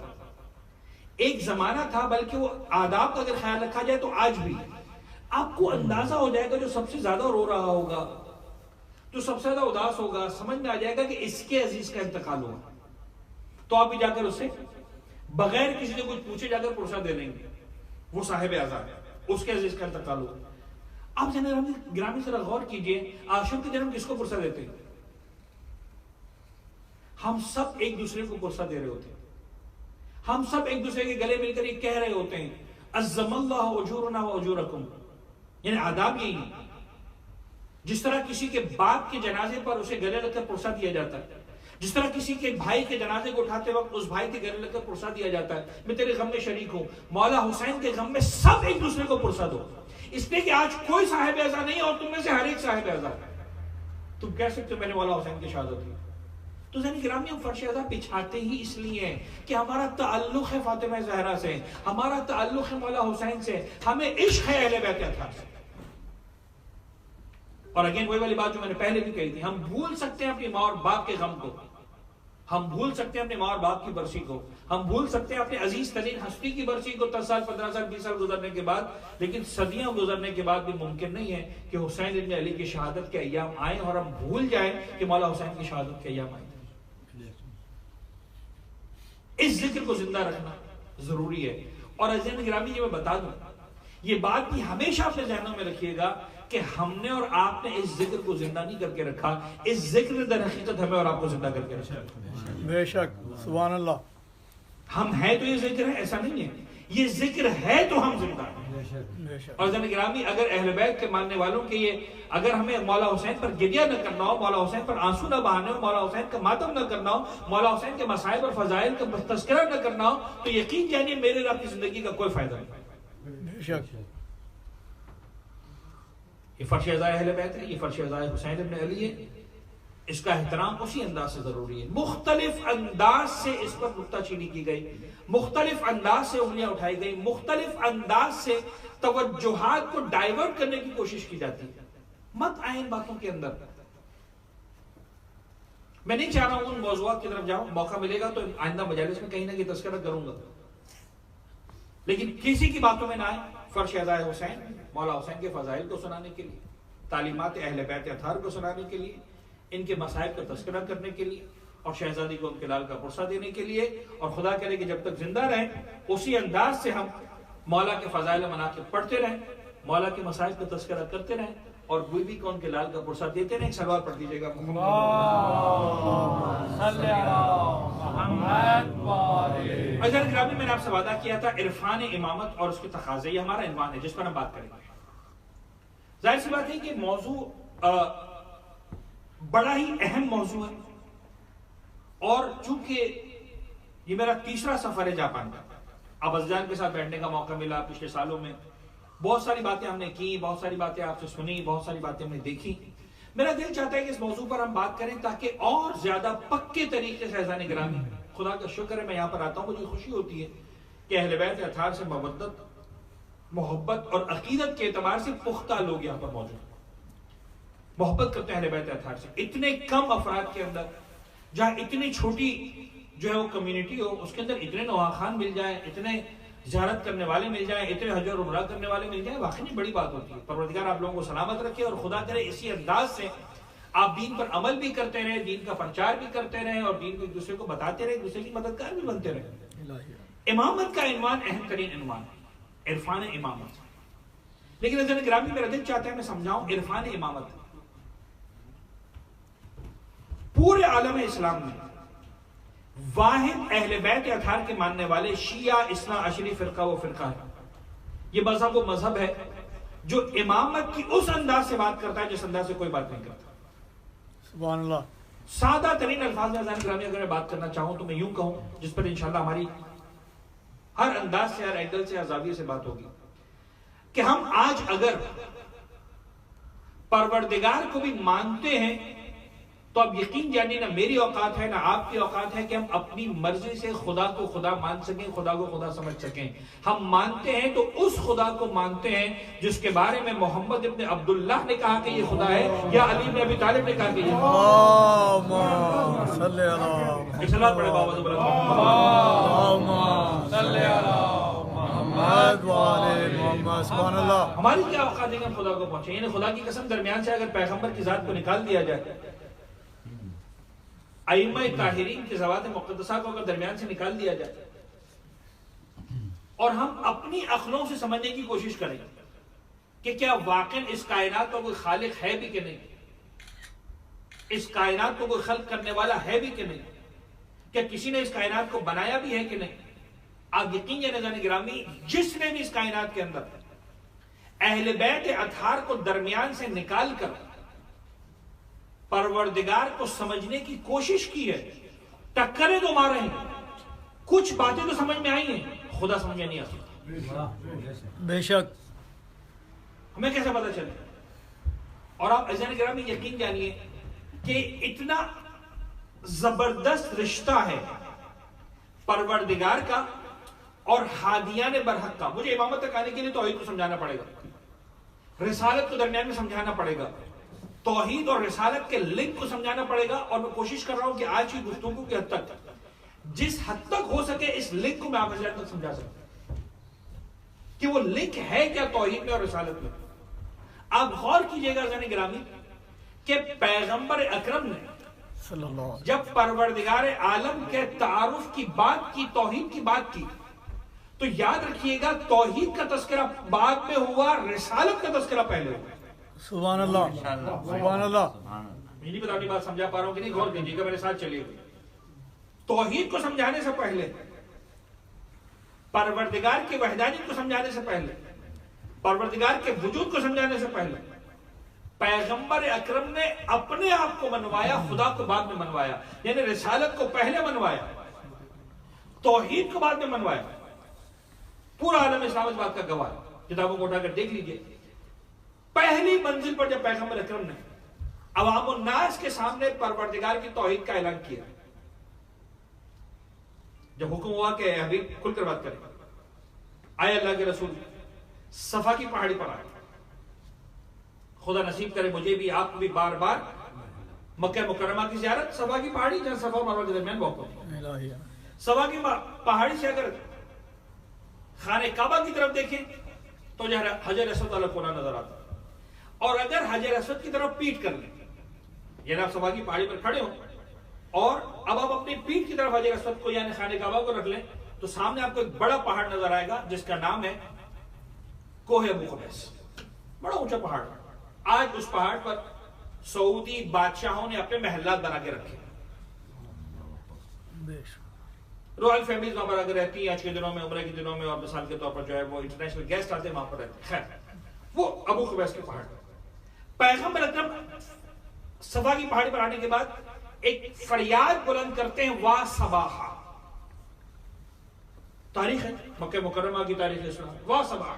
ایک زمانہ تھا، بلکہ وہ آداب کا اگر خیال رکھا جائے تو آج بھی آپ کو اندازہ ہو جائے گا جو سب سے زیادہ رو رہا ہوگا، جو سب سے زیادہ اداس ہوگا، سمجھ میں آ جائے گا کہ اس کے عزیز کا انتقال ہوا، تو آپ بھی جا کر اسے بغیر کسی سے کچھ پوچھے جا کر پرسہ دے دیں گے. وہ صاحب عزا ہے، اس کے عزیز کا انتقال ہوا. آپ گرامی ذرا غور کیجئے، عاشور کے دن ہم کس کو پرسہ دیتے ہیں؟ ہم سب ایک دوسرے کو پرسہ دے رہے ہوتے ہیں. ہم سب ایک دوسرے کے گلے مل کر یہ کہہ رہے ہوتے ہیں عظم اللہ اجورنا و اجورکم. یعنی آداب یہی ہے. جس طرح کسی کے باپ کے جنازے پر اسے گلے لگ کر پرسہ دیا جاتا ہے، جس طرح کسی کے بھائی کے جنازے کو اٹھاتے وقت اس بھائی کے گلے لگ کر پرسہ دیا جاتا ہے، میں تیرے غم میں شریک ہوں، مولا حسین کے غم میں سب ایک دوسرے کو پرسہ دو. اس لیے کہ آج کوئی صاحب عزا نہیں اور تم میں سے ہر ایک صاحب عزا ہے. تم کہہ سکتے ہو میں نے مولا حسین کی شہادت ہوئی. تو ذہنی گرامی، ہم فرش عزا بچھاتے ہی اس لیے ہیں کہ ہمارا تعلق ہے فاطمہ زہرا سے، ہمارا تعلق ہے مولا حسین سے، ہمیں عشق ہے اہل بیت اطہار سے. اور اگین وہی والی بات جو میں نے پہلے بھی کہی تھی، ہم بھول سکتے ہیں اپنی ماں اور باپ کے غم کو، ہم بھول سکتے ہیں اپنے ماں اور باپ کی برسی کو، ہم بھول سکتے ہیں اپنے عزیز ترین ہستی کی برسی کو 10 سال 15 سال 20 سال گزرنے کے بعد، لیکن صدیاں گزرنے کے بعد بھی ممکن نہیں ہے کہ حسین ابن علی کی شہادت کے ایام آئیں اور ہم بھول جائیں کہ مولا حسین کی شہادت کے ایام آئیں. اس ذکر کو زندہ رکھنا ضروری ہے. اور عزیزان گرامی، یہ میں بتا دوں، یہ بات بھی ہمیشہ اپنے ذہنوں میں رکھیے گا کہ ہم نے اور آپ نے اس ذکر کو زندہ نہیں کر کے رکھا، اس ذکر نے در حقیقت ہمیں اور آپ کو زندہ کر کے رکھا. بے شک، سبحان اللہ. ہم ہیں تو یہ ذکر ہے، ایسا نہیں ہے، یہ ذکر ہے تو ہم زندہ ہیں. اور عزیزان گرامی، اگر اہل بیت کے ماننے والوں کے یہ، اگر ہمیں مولا حسین پر گریہ نہ کرنا ہو، مولا حسین پر آنسو نہ بہانے ہو، مولا حسین کا ماتم نہ کرنا ہو، مولا حسین کے مصائب اور فضائل کا تذکرہ نہ کرنا ہو، تو یقین جانیے میرے اور آپ کی زندگی کا کوئی فائدہ نہیں. بے شک. یہ فرش عزا اہل بیت ہے، یہ فرش عزا حسین ابن علی ہے. اس کا احترام اسی انداز سے ضروری ہے. مختلف انداز سے اس پر نکتہ چینی کی گئی، مختلف انداز سے انگلیاں اٹھائی گئی، مختلف انداز سے توجہات کو ڈائیورٹ کرنے کی کوشش کی جاتی ہے. مت آئیں ان باتوں کے اندر. میں نہیں چاہ رہا ہوں ان موضوعات کی طرف جاؤں، موقع ملے گا تو آئندہ مجالس میں کہیں نہ کہیں تذکرہ کروں گا، لیکن کسی کی باتوں میں نہ آئے. فرش شہزائے حسین، مولا حسین کے فضائل کو سنانے کے لیے، تعلیمات اہل بیت اطہار کو سنانے کے لیے، ان کے مصائب کا تذکرہ کرنے کے لیے، اور شہزادی کو ان کے لال کا پرسہ دینے کے لیے، اور خدا کرے کہ جب تک زندہ رہیں اسی انداز سے ہم مولا کے فضائل و مناقب پڑھتے رہیں، مولا کے مصائب کا تذکرہ کرتے رہیں، اور بی بی کو ان کے لال کا پرسہ دیتے رہیں. ایک سلوات پڑھ دیجیے گا. اجل گرامی، میں نے آپ سے وعدہ کیا تھا عرفان امامت اور اس کے تقاضے، یہ ہمارا عنوان ہے جس پر ہم بات کریں گے. ظاہر سی بات ہے کہ موضوع بڑا ہی اہم موضوع ہے، اور چونکہ یہ میرا تیسرا سفر ہے جاپان کا. ابازجان کے ساتھ بیٹھنے کا موقع ملا پچھلے سالوں میں، بہت ساری باتیں ہم نے کی، بہت ساری باتیں آپ سے سنی، بہت ساری باتیں ہم نے دیکھی. میرا دل چاہتا ہے کہ اس موضوع پر ہم بات کریں تاکہ اور زیادہ پکے طریقے سے عزیزان گرامی، خدا کا شکر ہے میں یہاں پر آتا ہوں، مجھے خوشی ہوتی ہے کہ اہل بیت اطہار سے مودت، محبت اور عقیدت کے اعتبار سے پختہ لوگ یہاں پر موجود ہیں، محبت کرتے ہیں اہل بیت اطہار سے. اتنے کم افراد کے اندر، جہاں اتنی چھوٹی جو ہے وہ کمیونٹی ہو، اس کے اندر اتنے نواخان مل جائیں، اتنے زیارت کرنے والے مل جائیں، اتنے حج اور عمرہ کرنے والے مل جائیں، واقعی بڑی بات ہوتی ہے. پروردگار آپ لوگوں کو سلامت رکھے، اور خدا کرے اسی انداز سے آپ دین پر عمل بھی کرتے رہیں، دین کا پرچار بھی کرتے رہیں، اور دین کو ایک دوسرے کو بتاتے رہیں، ایک دوسرے کی مددگار بھی بنتے رہیں. امامت کا عنوان اہم ترین عنوان ہے، عرفان امامت. لیکن عزیزان گرامی، میرا دل چاہتا ہے میں سمجھاؤں عرفان امامت پورے عالم اسلام میں واحد اہل بیت اطہار کے ماننے والے شیعہ اثنا عشری فرقہ و فرقہ ہے. یہ مذہب و مذہب ہے جو امامت کی اس انداز سے بات کرتا ہے جس انداز سے کوئی بات نہیں کرتا. سبحان اللہ. سادہ ترین الفاظ میں عزیزان گرامی اگر میں بات کرنا چاہوں تو میں یوں کہوں، جس پر انشاءاللہ ہماری ہر انداز سے، ہر اینگل سے، ہر زاویے سے بات ہوگی، کہ ہم آج اگر پروردگار کو بھی مانتے ہیں تو اب یقین جانیے نہ میری اوقات ہے نہ آپ کی اوقات ہے کہ ہم اپنی مرضی سے خدا کو خدا مان سکیں، خدا کو خدا سمجھ سکیں. ہم مانتے ہیں تو اس خدا کو مانتے ہیں جس کے بارے میں محمد ابن عبداللہ نے کہا کہ یہ خدا ہے، یا علی بن ابی طالب نے کہا کہ یہ خدا اللہم صلی اللہ ایک صلوات پڑھے بابا زبر اللہم صلی اللہ محمد وآل محمد. سبحان اللہ. ہماری کیا اوقات ہے کہ ہم خدا کو پہنچیں؟ یعنی خدا کی قسم درمیان سے اگر پیغمبر کی ذات کو نکال دیا جائے، ائمہ طاہرین کی ذوات مقدسہ کو اگر درمیان سے نکال دیا جائے، اور ہم اپنی عقلوں سے سمجھنے کی کوشش کریں کہ کیا واقعا اس کائنات کا کوئی خالق ہے بھی کہ نہیں، اس کائنات کو کوئی خلق کرنے والا ہے بھی کہ نہیں، کیا کسی نے اس کائنات کو بنایا بھی ہے کہ نہیں، آپ یقین جانیں گرامی، جس نے بھی اس کائنات کے اندر اہل بیت اطہار کو درمیان سے نکال کر پروردگار کو سمجھنے کی کوشش کی ہے، ٹکریں تو مارے ہیں، کچھ باتیں تو سمجھ میں آئی ہیں، خدا سمجھ میں نہیں آتی. بے شک. ہمیں کیسے پتہ چلے؟ اور آپ عزیزان گرامی یقین جانیے کہ اتنا زبردست رشتہ ہے پروردگار کا اور ہادیان برحق کا. مجھے امامت تک آنے کے لیے توحید کو سمجھانا پڑے گا، رسالت کو درمیان میں سمجھانا پڑے گا، توحید اور رسالت کے لنک کو سمجھانا پڑے گا. اور میں کوشش کر رہا ہوں کہ آج کی گفتگو کی حد تک، جس حد تک ہو سکے، اس لنک کو میں آپ حضرات تک سمجھا سکتا ہوں کہ وہ لنک ہے کیا توحید میں اور رسالت میں. آپ غور کیجئے گا عزیزان گرامی کہ پیغمبر اکرم نے جب پروردگار عالم کے تعارف کی بات کی، توحید کی بات کی، تو یاد رکھیے گا توحید کا تذکرہ بعد میں ہوا، رسالت کا تذکرہ پہلے ہوا. سبحان اللہ. سبحان اللہ. میں نہیں بتاؤں بات سمجھا پا رہا ہوں کہ نہیں، غور کیجیے گا، میرے ساتھ چلیے گا. توحید کو سمجھانے سے پہلے، پروردگار کی وحدانیت کو سمجھانے سے پہلے، پروردگار کے وجود کو سمجھانے سے پہلے، پیغمبر اکرم نے اپنے آپ کو منوایا، خدا کو بعد میں منوایا. یعنی رسالت کو پہلے منوایا، توحید کو بعد میں منوایا. پورا عالم اسلام اس بات کا گواہ ہے، کتابوں کو اٹھا کر دیکھ لیجئے. پہلی منزل پر جب پیغمبر اکرم نے عوام الناس کے سامنے پروردگار کی توحید کا اعلان کیا. جب حکم ہوا کہ اے حبیب کھل کر بات کریں، آئے اللہ کے رسول صفا کی پہاڑی پر آئے. خدا نصیب کرے مجھے بھی آپ کو بھی بار بار مکہ مکرمہ کی زیارت، صفا کی پہاڑی جہاں صفا اور مروہ کے درمیان واقع ہے. صفا کی پہاڑی سے اگر خانہ کعبہ کی طرف دیکھیں تو حجر اسود والا کونا نظر آتا ہے، اور اگر حجر اسود کی طرف پیٹ کر لیں، یعنی آپ صفا کی پہاڑی پر کھڑے ہوں اور اب آپ اپنی پیٹ کی طرف حجر اسود کو یعنی خانہ کعبہ کو رکھ لیں تو سامنے آپ کو ایک بڑا پہاڑ نظر آئے گا جس کا نام ہے کوہ ابو قبیس. بڑا اونچا پہاڑ. آج اس پہاڑ پر سعودی بادشاہوں نے اپنے محلات بنا کے رکھے. رائل فیملیز وہاں پر اگر رہتی ہیں آج کے دنوں میں، عمرے کے دنوں میں، اور مثال کے طور پر جو ہے وہ انٹرنیشنل گیسٹ آتے ہیں وہاں پر رہتے ہیں. خیر وہ ابو قبیس کے پہاڑ. پیغمبر اکرم صفا کی پہاڑی پر آنے کے بعد ایک فریاد بلند کرتے ہیں، وا صباحا. تاریخ ہے مکہ مکرمہ کی تاریخ اسلام. وا صباحا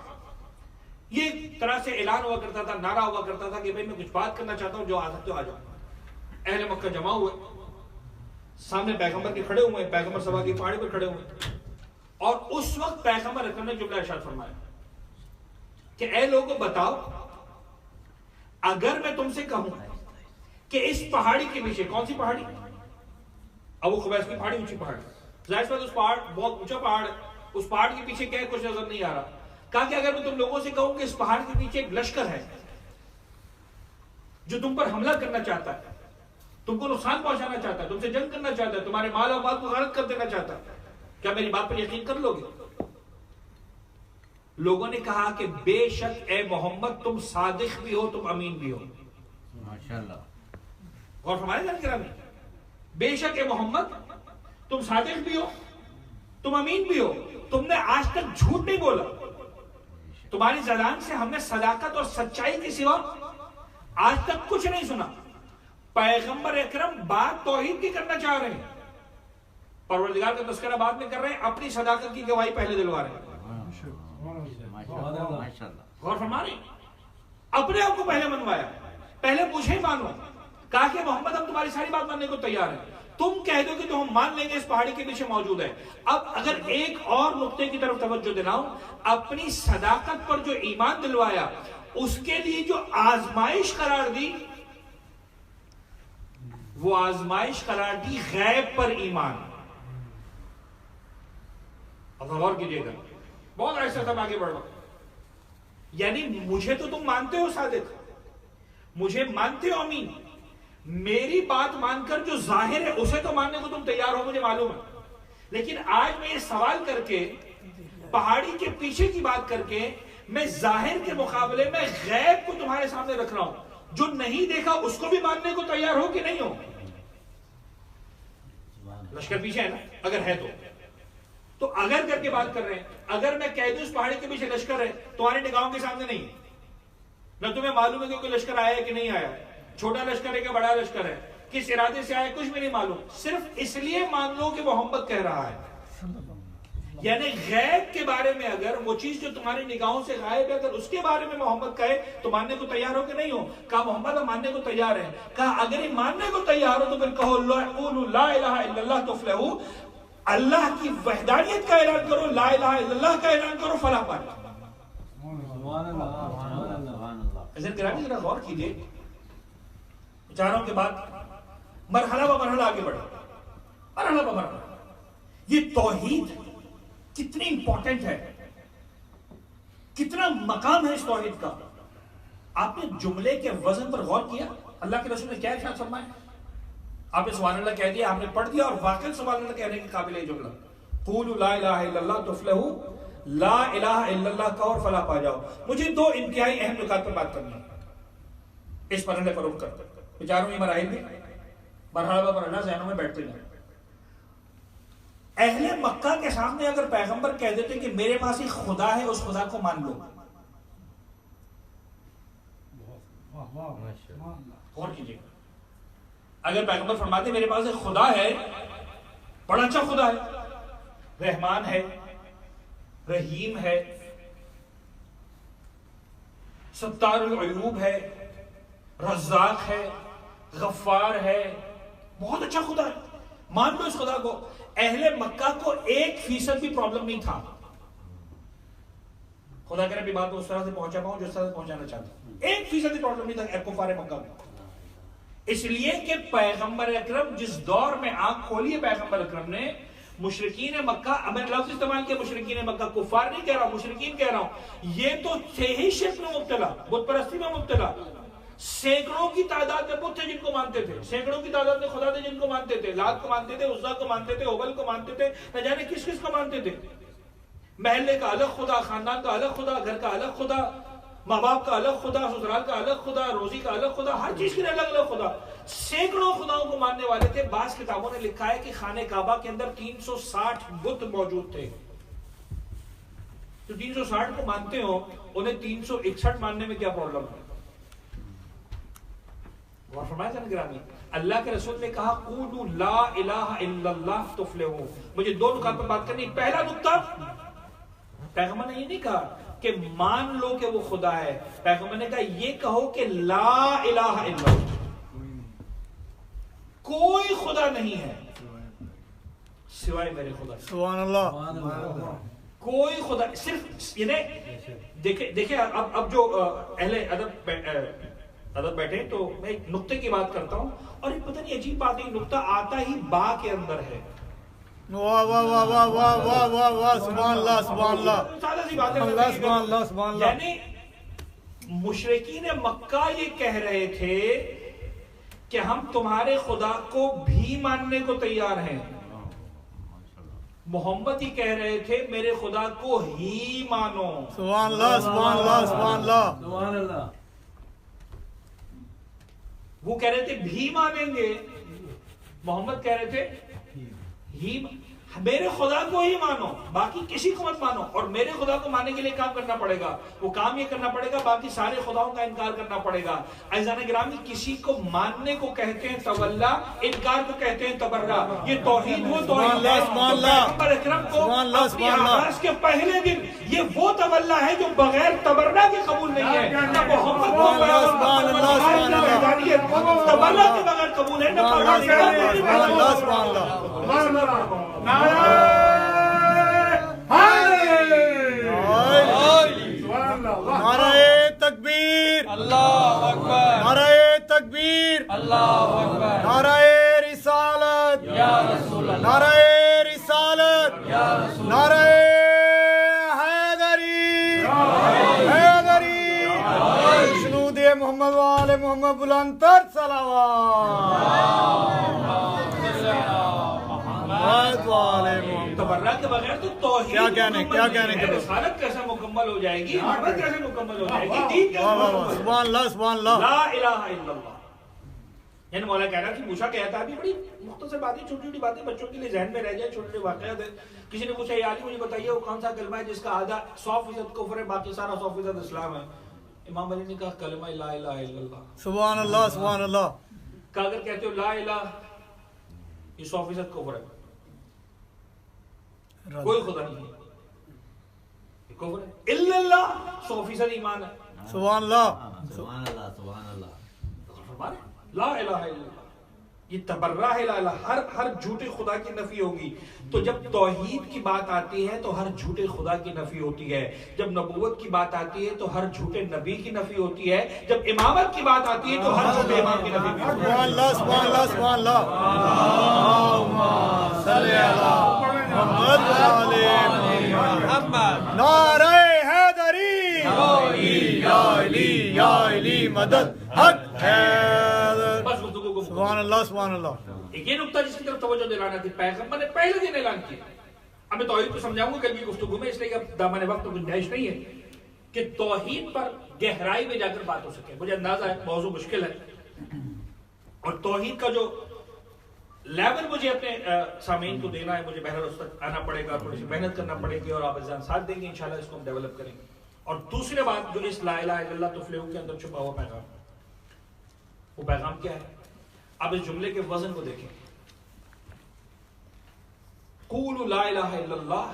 یہ طرح سے اعلان ہوا کرتا تھا، نعرہ ہوا کرتا تھا کہ بھئی میں کچھ بات کرنا چاہتا ہوں، جو آ سکتے ہو آ جاؤ. اہل مکہ جمع ہوئے، سامنے پیغمبر کے کھڑے ہوئے، پیغمبر صفا کی پہاڑی پر کھڑے ہوئے، اور اس وقت پیغمبر اکرم نے جملہ ارشاد فرمایا کہ اے لوگوں بتاؤ، اگر میں تم سے کہوں کہ اس پہاڑی کے پیچھے، کون سی پہاڑی؟ ابو قبیس کی پہاڑی، اونچی پہاڑی. ظاہر سی بات اس پہاڑ بہت اونچا پہاڑ ہے، اس پہاڑ کے پیچھے کیا ہے کچھ نظر نہیں آ رہا. کہا کہ اگر میں تم لوگوں سے کہوں کہ اس پہاڑ کے پیچھے ایک لشکر ہے جو تم پر حملہ کرنا چاہتا ہے، تم کو نقصان پہنچانا چاہتا ہے، تم سے جنگ کرنا چاہتا ہے، تمہارے مال اور مال کو غارت کر دینا چاہتا ہے، کیا میری بات پر یقین کر لو گے؟ لوگوں نے کہا کہ بے شک اے محمد تم صادق بھی ہو، تم امین بھی ہو. ماشاءاللہ. اور ہمارے جان گرامی، بے شک اے محمد تم صادق بھی ہو، تم امین بھی ہو، تم نے آج تک جھوٹ نہیں بولا، تمہاری زبان سے ہم نے صداقت اور سچائی کے سوا آج تک کچھ نہیں سنا. پیغمبر اکرم بات توحید کی کرنا چاہ رہے ہیں، پروردگار کا تذکرہ بعد میں کر رہے ہیں، اپنی صداقت کی گواہی پہلے دلوا رہے ہیں. غور فرما رہے ہیں، اپنے آپ کو پہلے منوایا، پہلے مجھے مانو. کہا کہ محمد ہم تمہاری ساری بات ماننے کو تیار ہیں، تم کہہ دو کہ تو ہم مان لیں گے اس پہاڑی کے پیچھے موجود ہے. اب اگر ایک اور نقطے کی طرف توجہ دلاؤں، اپنی صداقت پر جو ایمان دلوایا اس کے لیے جو آزمائش قرار دی، وہ آزمائش قرار دی غیب پر ایمان. اب غور کیجیے گا، بہت ایسا تھا آگے بڑھو. یعنی مجھے تو تم مانتے ہو صادق، مجھے مانتے ہو امین، میری بات مان کر جو ظاہر ہے اسے تو ماننے کو تم تیار ہو، مجھے معلوم ہے. لیکن آج میں یہ سوال کر کے، پہاڑی کے پیچھے کی بات کر کے، میں ظاہر کے مقابلے میں غیب کو تمہارے سامنے رکھ رہا ہوں. جو نہیں دیکھا اس کو بھی ماننے کو تیار ہو کہ نہیں ہو؟ لشکر پیچھے ہے نا، اگر ہے تو اگر کر کے بات کر رہے ہیں. اگر میں کہہ دوں اس پہاڑی کے پیچھے لشکر ہے، تمہاری نگاہوں کے سامنے نہیں، نہ تمہیں معلوم ہے کہ کوئی لشکر آیا ہے کہ نہیں آیا، چھوٹا لشکر ہے کہ بڑا لشکر ہے، کس ارادے سے آیا، کچھ بھی نہیں معلوم، صرف اس لیے مان لو کہ محمد کہہ رہا ہے. یعنی غیب کے بارے میں اگر وہ چیز جو تمہاری نگاہوں سے غائب ہے، اگر اس کے بارے میں محمد کہے تو ماننے کو تیار ہو کہ نہیں ہو؟ کہا محمد ہم ماننے کو تیار ہیں. کہا اگر یہ ماننے کو تیار ہو تو پھر کہو قولوا لا الہ الا اللہ تفلحوا، اللہ کی وحدانیت کا اعلان کرو، لا الہ الا اللہ کا اعلان کرو، فلاح پاؤ. حضرت گرامی ذرا غور کیجئے، چاروں کے بعد مرحلہ بہ مرحلہ آگے بڑھے، مرحلہ بہ مرحلہ. یہ توحید کتنی امپورٹنٹ ہے، کتنا مقام ہے اس توحید کا. آپ نے جملے کے وزن پر غور کیا؟ اللہ کے رسول نے کیا ارشاد فرمایا؟ آپ نے سبحان اللہ کہہ دیا، آپ نے پڑھ دیا، اور واقعی سبحان اللہ کہنے کے قابل ہے جملہ. قولوا لا الہ الا اللہ تفلحوا، لا الہ الا اللہ کا اور فلاح پا جاؤ. مجھے دو انتہائی اہم نکات پر بات کرنی ہے اس مرحلے پر رخ کرتے. بیچاروں یہ مراحل بھی مرحلہ پر مرحلہ ذہنوں میں بیٹھتے ہیں. اہل مکہ کے سامنے اگر پیغمبر کہہ دیتے کہ میرے پاس ایک خدا ہے، اس خدا کو مان لو، غور کیجیے. اگر پیغمبر فرماتے میرے پاس ایک خدا ہے، بڑا اچھا خدا ہے، رحمان ہے، رحیم ہے، ستار العیوب ہے، رزاق ہے، غفار ہے، بہت اچھا خدا ہے، مان لو اس خدا کو. اہل مکہ کو 1% بھی پرابلم نہیں تھا. خدا کرے بھی بات اس طرح سے پہنچا پاؤں جس طرح سے پہنچانا چاہتا ہوں. 1% بھی پرابلم نہیں تھا کفار مکہ میں. اس لیے کہ پیغمبر اکرم جس دور میں آنکھ کھولی ہے پیغمبر اکرم نے، مشرکین مکہ، میں لفظ استعمال کیا مشرکین مکہ، کفار نہیں کہہ رہا ہوں، مشرکین کہہ رہا ہوں، یہ تو تھے ہی شرک میں مبتلا، بت پرستی میں مبتلا. سینکڑوں کی تعداد میں بت تھے جن کو مانتے تھے، سینکڑوں کی تعداد میں خدا تھے جن کو مانتے تھے، لات کو مانتے تھے، عزا کو مانتے تھے، حبل کو مانتے تھے، نہ جانے کس کس کو مانتے تھے. محلے کا الگ خدا، خاندان کا الگ خدا، گھر کا الگ خدا، ماں باپ کا الگ خدا، سسرال کا الگ خدا، روزی کا الگ خدا، ہر چیز کے لیے الگ الگ خدا. سینکڑوں خداؤں کو ماننے والے تھے. بعض کتابوں نے لکھا ہے کہ خانہ کعبہ کے اندر 360 بت موجود تھے. جو 360 کو مانتے ہو انہیں 361 ماننے میں کیا پرابلم ہے؟ غور فرمایا جان گرامی. اللہ کے رسول نے کہا قولوا لا الہ الا اللہ تفلحون. مجھے 2 نکات پر بات کرنی. پہلا نکتہ، پیغمبر نے یہ نہیں کہا کہ مان لو کہ وہ خدا ہے، پیغمبر نے کہا یہ کہو کہ لا الہ الا اللہ، کوئی خدا نہیں ہے سوائے میرے خدا. سبحان اللہ. کوئی خدا، صرف یعنی دیکھیں اب جو اہل ادب بیٹھے تو میں ایک نقطے کی بات کرتا ہوں، اور ایک پتہ نہیں عجیب بات ہے، نقطہ آتا ہی با کے اندر ہے. واہ واہ واہ واہ واہ واہ واہ واہ، سبحان اللہ سبحان اللہ. سادہ سی بات ہے، اللہ سبحان اللہ سبحان اللہ. یعنی مشرکین مکہ یہ کہہ رہے تھے کہ ہم تمہارے خدا کو بھی ماننے کو تیار ہیں. محمد ہی کہہ رہے تھے میرے خدا کو ہی مانو. سبحان اللہ سبحان اللہ سبحان اللہ سبحان اللہ. وہ کہہ رہے تھے بھی مانیں گے، محمد کہہ رہے تھے ہی، میرے خدا کو ہی مانو، باقی کسی کو مت مانو. اور میرے خدا کو ماننے کے لیے کام کرنا پڑے گا، وہ کام یہ کرنا پڑے گا باقی سارے خداؤں کا انکار کرنا پڑے گا. عزیزان گرامی، کسی کو ماننے کو کہتے ہیں تولا، انکار کو کہتے ہیں تبرہ. یہ توحید وہ توحید ہے. پیغمبر اکرم کو اپنی آغاز کے پہلے دن یہ وہ تولا ہے جو بغیر تبرہ کے قبول نہیں ہے. نہ محمد کو تبرہ کے بغیر قبول ہے، نہ نعرہ تکبیر، اللہ اکبر، نعرہ تکبیر، اللہ اکبر، نعرہ رسالت، یا رسول اللہ، نعرہ رسالت، یا رسول اللہ، نعرہ حیدری، حیدری، شنود محمد وآل محمد بلند تر صلوات والے محمد. تبرہ کے بغیر تو توحید کیا کہنے کے رسالت کیسے مکمل ہو جائے گی، محمد کیسے مکمل ہو جائے گی، دین کیسے واہ واہ مکمل واہ، ہو جائے گی؟ سبحان اللہ سبحان اللہ. لا الہ الا اللہ. یعنی مولا کہہ رہا کہ موسیٰ کہتا ہے بڑی مختصر باتیں، چھوٹی چھوٹی باتیں بچوں کے لیے ذہن میں رہ جائے، چھوٹے چھوٹے واقعات ہیں. کسی نے پوچھا یا علی مجھے بتائیے وہ کون سا کلمہ ہے جس کا آدھا 100% کفر ہے باقی سارا 100% اسلام ہے؟ امام علی نے کہا کلمہ لا الہ الا اللہ. سبحان اللہ سبحان اللہ. کہ اگر کہتے ہو لا الہ، یہ 100% کفر ہے، کوئی خدا نہیں ہے، یہ کفر ہے. الا اللہ 100% ایمان ہے. سبحان اللہ. سبحان اللہ، سبحان اللہ. لا الہ الا اللہ، یہ تبرہ لا الہ، ہر جھوٹے خدا کی نفی ہوگی. تو جب توحید کی بات آتی ہے تو ہر جھوٹے خدا کی نفی ہوتی ہے. جب نبوت کی بات آتی ہے تو ہر جھوٹے نبی کی نفی ہوتی ہے. جب امامت کی بات آتی ہے تو ہر جھوٹے امام کی نفی ہوتی ہے. سبحان اللہ سبحان اللہ سبحان اللہ. اللہم صلی علی محمد وآل محمد. نعرہ حیدری، یا علی یا علی مدد حق حیدر. بس گفتگو کو سبحان اللہ سبحان اللہ. ایک یہ نقطہ جس کی طرف توجہ دلانا تھی، پیغمبر نے پہلے دن اعلان کیا. اب میں توحید کو سمجھاؤں گا کل کی گفتگو میں، اس لیے کہ اب دامن وقت تو گنجائش نہیں ہے کہ توحید پر گہرائی میں جا کر بات ہو سکے. مجھے اندازہ ہے موضوع مشکل ہے، اور توحید کا جو لیول مجھے اپنے سامعین کو دینا ہے، مجھے بہرحال اس تک آنا پڑے گا، تھوڑی سی محنت کرنا پڑے گی، اور آپ عزیزان ساتھ دیں گے انشاءاللہ اس کو ہم ڈیولپ کریں گے. اور دوسری بات جو اس لا الہ الا اللہ تفلحون کے اندر چھپا ہوا پیغام، وہ پیغام کیا ہے؟ آپ اس جملے کے وزن کو دیکھیں. قولوا لا الہ الا اللہ،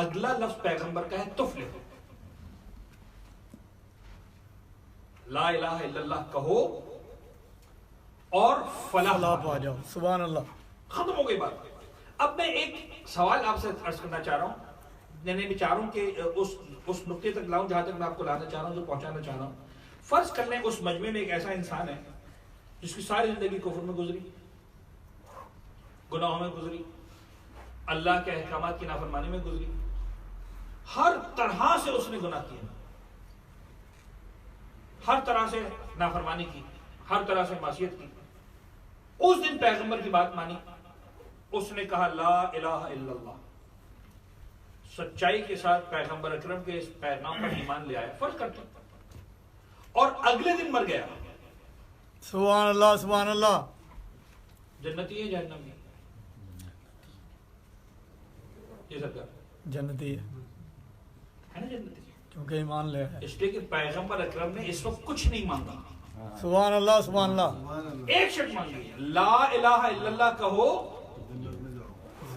اگلا لفظ پیغمبر کا ہے تفلحون. لا الہ الا اللہ کہو اور فلاح اللہ پا جاؤ. سبحان اللہ. ختم ہو گئی بات. اب میں ایک سوال آپ سے عرض کرنا چاہ رہا ہوں، میں بھی چاہ رہا ہوں کہ اس نقطے تک لاؤں جہاں تک میں آپ کو لانا چاہ رہا ہوں، جو پہنچانا چاہ رہا ہوں. فرض کر لیں اس مجمع میں ایک ایسا انسان ہے جس کی ساری زندگی کفر میں گزری، گناہوں میں گزری، اللہ کے احکامات کی نافرمانی میں گزری، ہر طرح سے اس نے گناہ کیا، ہر طرح سے نافرمانی کی، ہر طرح سے معصیت کی. اس دن پیغمبر کی بات مانی، اس نے کہا لا الہ الا اللہ، سچائی کے ساتھ پیغمبر اکرم کے اس پیغام پر ایمان لے آیا، فرض کرتے ہیں، اور اگلے دن مر گیا، سبحان اللہ. سبحان اللہ. جنتی ہے جہنمی ہے؟ یہ سرکار جنتی ہے ہے نا جنتی، کیونکہ ایمان لے آئے. اس لیے کہ پیغمبر اکرم نے اس وقت کچھ نہیں مانگا، سبحان اللہ. سبحان اللہ. ایک شرط مانگی ہے، لا الہ الا اللہ کہو،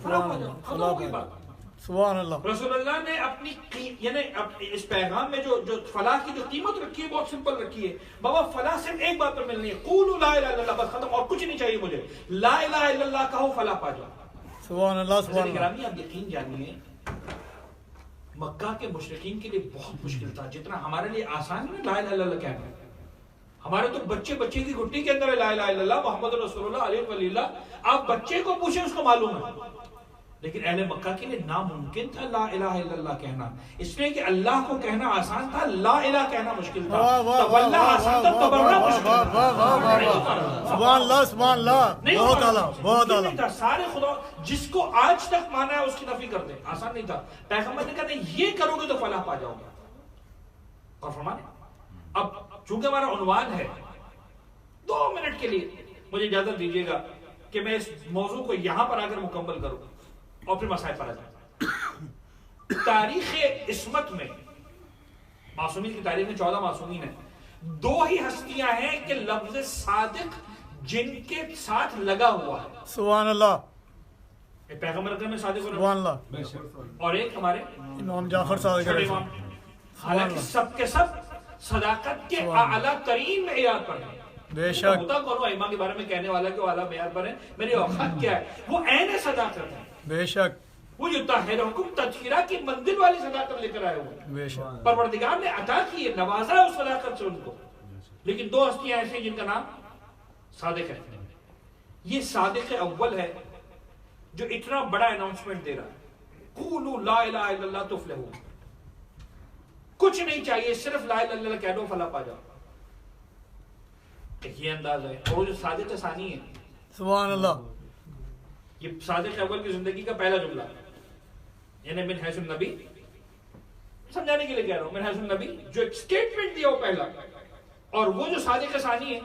سبحان اللہ. ختم ہو گئی بات. سبحان اللہ. رسول اللہ نے اپنی یعنی اس پیغام میں جو فلاح کی جو قیمت رکھی ہے بہت سمپل رکھی ہے. بابا فلاح صرف ایک بات پر ملنی ہے، قولوا لا الہ الا اللہ، بس ختم، اور کچھ نہیں چاہیے مجھے. لا الہ الا اللہ کہو، فلاح پا جاؤ. سبحان اللہ. سبحان حضرت اللہ. گرامی آپ یقین جانیے، مکہ کے مشرکین کے لیے بہت مشکل تھا، جتنا ہمارے لیے آسان ہے لا الہ الا اللہ کہنا. ہمارے تو بچے کی گھٹی کے اندر ہے لا الہ الا اللہ محمد رسول اللہ علیہ ولی اللہ. آپ بچے کو پوچھیں اس کو معلوم ہے، لیکن اہل مکہ کے لیے ناممکن تھا لا الہ الا اللہ کہنا، اس لیے کہ اللہ کو کہنا آسان تھا، لا الہ کہنا مشکل تھا. تولہ آسان تھا، تبرہ مشکل تھا. سبحان اللہ. سبحان اللہ. بہت اعلیٰ. بہت اعلیٰ. سارے خدا جس کو آج تک مانا ہے اس کی نفی کر دیں، آسان نہیں تھا. پیغمبر نے کہا یہ کرو گے تو فلاح پا جاؤ گے. اور فرمانے اب چونکہ ہمارا عنوان ہے، 2 منٹ کے لیے مجھے اجازت دیجیے گا کہ میں اس موضوع کو یہاں پر آ کر مکمل کروں اور پھر مسائل پر آ جائیں. تاریخ عصمت میں، معصومین کی تاریخ میں 14 معصومین ہیں. 2 ہی ہستیاں ہیں کہ لفظ صادق جن کے ساتھ لگا ہوا ہے. سبحان اللہ. ایک پیغمبر اکرم میں صادق سبحان اللہ. اور ایک ہمارے امام جعفر صادق چھوٹے علیہ امام. السلام. حالانکہ سب کے سب صداقت کے اعلیٰ ترین معیار پر ہیں. بے شک. ہوتا کون امام کے بارے میں کہنے والا کہ وہ اعلیٰ معیار پر ہیں، میری اوقات کیا ہے؟ وہ عین صداقت ہے. بے شک. وہ جو طاہرکم تذکرہ کی منزل والی صداقت لے کر آئے ہوئے ہیں. بے شک. پروردگار نے عطا کی ہے، نوازا ہے اس صداقت سے ان کو. لیکن 2 ہستیاں ایسے ہیں جن کا نام صادق ہے. یہ صادق اول ہے جو اتنا بڑا اناؤنسمنٹ دے رہا ہے، قولوا لا الہ الا اللہ تفلحوا. کچھ نہیں چاہیے، صرف لا الہ الا اللہ کہہ دو فلاح پا جاؤ. ایک یہ انداز ہے. اور جو صادق ثانی ہے، سبحان اللہ. یہ صادق اول کی زندگی کا پہلا جملہ ہے، یعنی من حیث النبی، سمجھانے کے لیے کہہ رہا ہوں، من حیث النبی جو ایک سٹیٹمنٹ دیا وہ پہلا. اور وہ جو صادق ثانی ہے،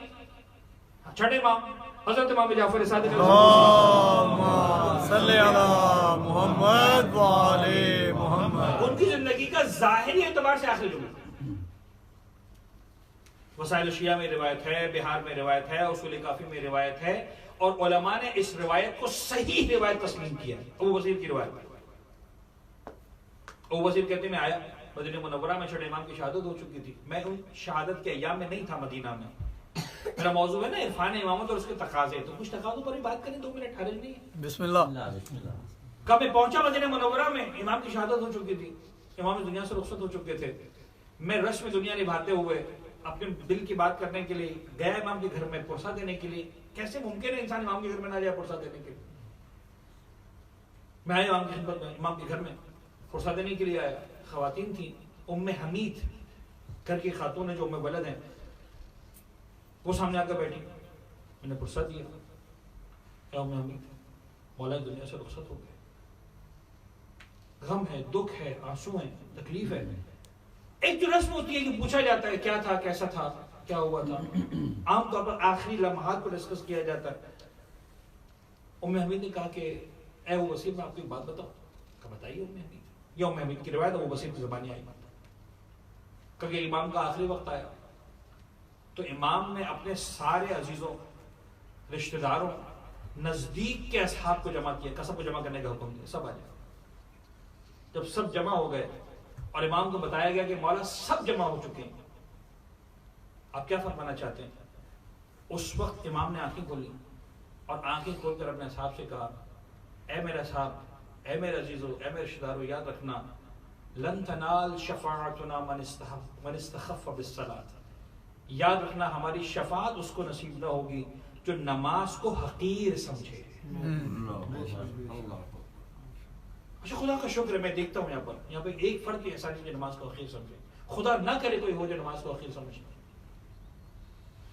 چھٹے امام حضرت امام جعفر صادق اللہم صلی علی محمد وعلی محمد. ان کی زندگی کا ظاہری اعتبار سے آخری جملہ. وسائل الشیعہ میں روایت ہے، بہار میں روایت ہے، اصول کافی میں روایت ہے، اور علماء نے اس روایت کو صحیح روایت تسلیم کیا ہے. ابو بصیر کی روایت. ابو بصیر کہتے ہیں میں آیا مدینہ منورہ میں، چھٹے امام کی شہادت ہو چکی تھی. میں ان شہادت کے ایام میں نہیں تھا مدینہ میں. میرا موضوع ہے نا عرفان امامت اور اس کے تقاضے، تو کچھ تقاضوں پر بھی بات کریں. 2 منٹ حرج نہیں ہے. بسم اللہ. بسم اللہ. کب میں پہنچا مدینہ منورہ میں، امام کی شہادت ہو چکی تھی، امام دنیا سے رخصت ہو چکے تھے. میں رسم دنیا نبھاتے ہوئے اپنے دل کی بات کرنے کے لیے گیا امام کے گھر میں پرسہ دینے کے لیے. کیسے ممکن ہے انسان امام کے گھر میں نہ جائے پرسہ دینے کے لیے؟ میں آیا امام کی خدمت میں، امام کے گھر میں پرسہ دینے کے لیے آیا. خواتین تھیں، ام حمید گھر کی خاتون ہے جو ام ولد ہیں، وہ سامنے آ کر بیٹھی. میں نے پرسہ دیا، کیا ام حمید مولا دنیا سے رخصت ہو گئے، غم ہے، دکھ ہے، آنسو ہیں، تکلیف ہے. ایک جو رسم ہوتی ہے کہ پوچھا جاتا ہے کیا تھا، کیسا تھا، کیا ہوا تھا. عام طور پر آخری لمحات پر ڈسکس کیا جاتا ہے. ام حمید نے کہا کہ اے ابو بصیر میں آپ کو ایک بات بتاؤں. کہا بتائیے ام حمید. یہ ام حمید کی روایت ابو بصیر کی زبانی آئی بات. کیونکہ امام کا آخری وقت آیا تو امام نے اپنے سارے عزیزوں، رشتہ داروں، نزدیک کے اصحاب کو جمع کیا، کسب کو جمع کرنے کا حکم دیا، سب آ جائے. جب سب جمع ہو گئے اور امام کو بتایا گیا کہ مولا سب جمع ہو چکے ہیں، آپ کیا فرمانا چاہتے ہیں؟ اس وقت امام نے آنکھیں کھولی اور آنکھیں کھول کر اپنے اصحاب سے کہا اے میرے صاحب، اے میرے عزیزو، اے میرے رشتہ دارو، یاد رکھنا لن تنال شفاعتنا من استخف بالصلاۃ، یاد رکھنا ہماری شفاعت اس کو نصیب نہ ہوگی جو نماز کو حقیر سمجھے۔ اچھا خدا کا شکر ہے، میں دیکھتا ہوں یہاں پر ایک فرد ایسا نہیں جو نماز کو حقیر سمجھے، خدا نہ کرے کوئی ہو جو نماز کو حقیر سمجھے،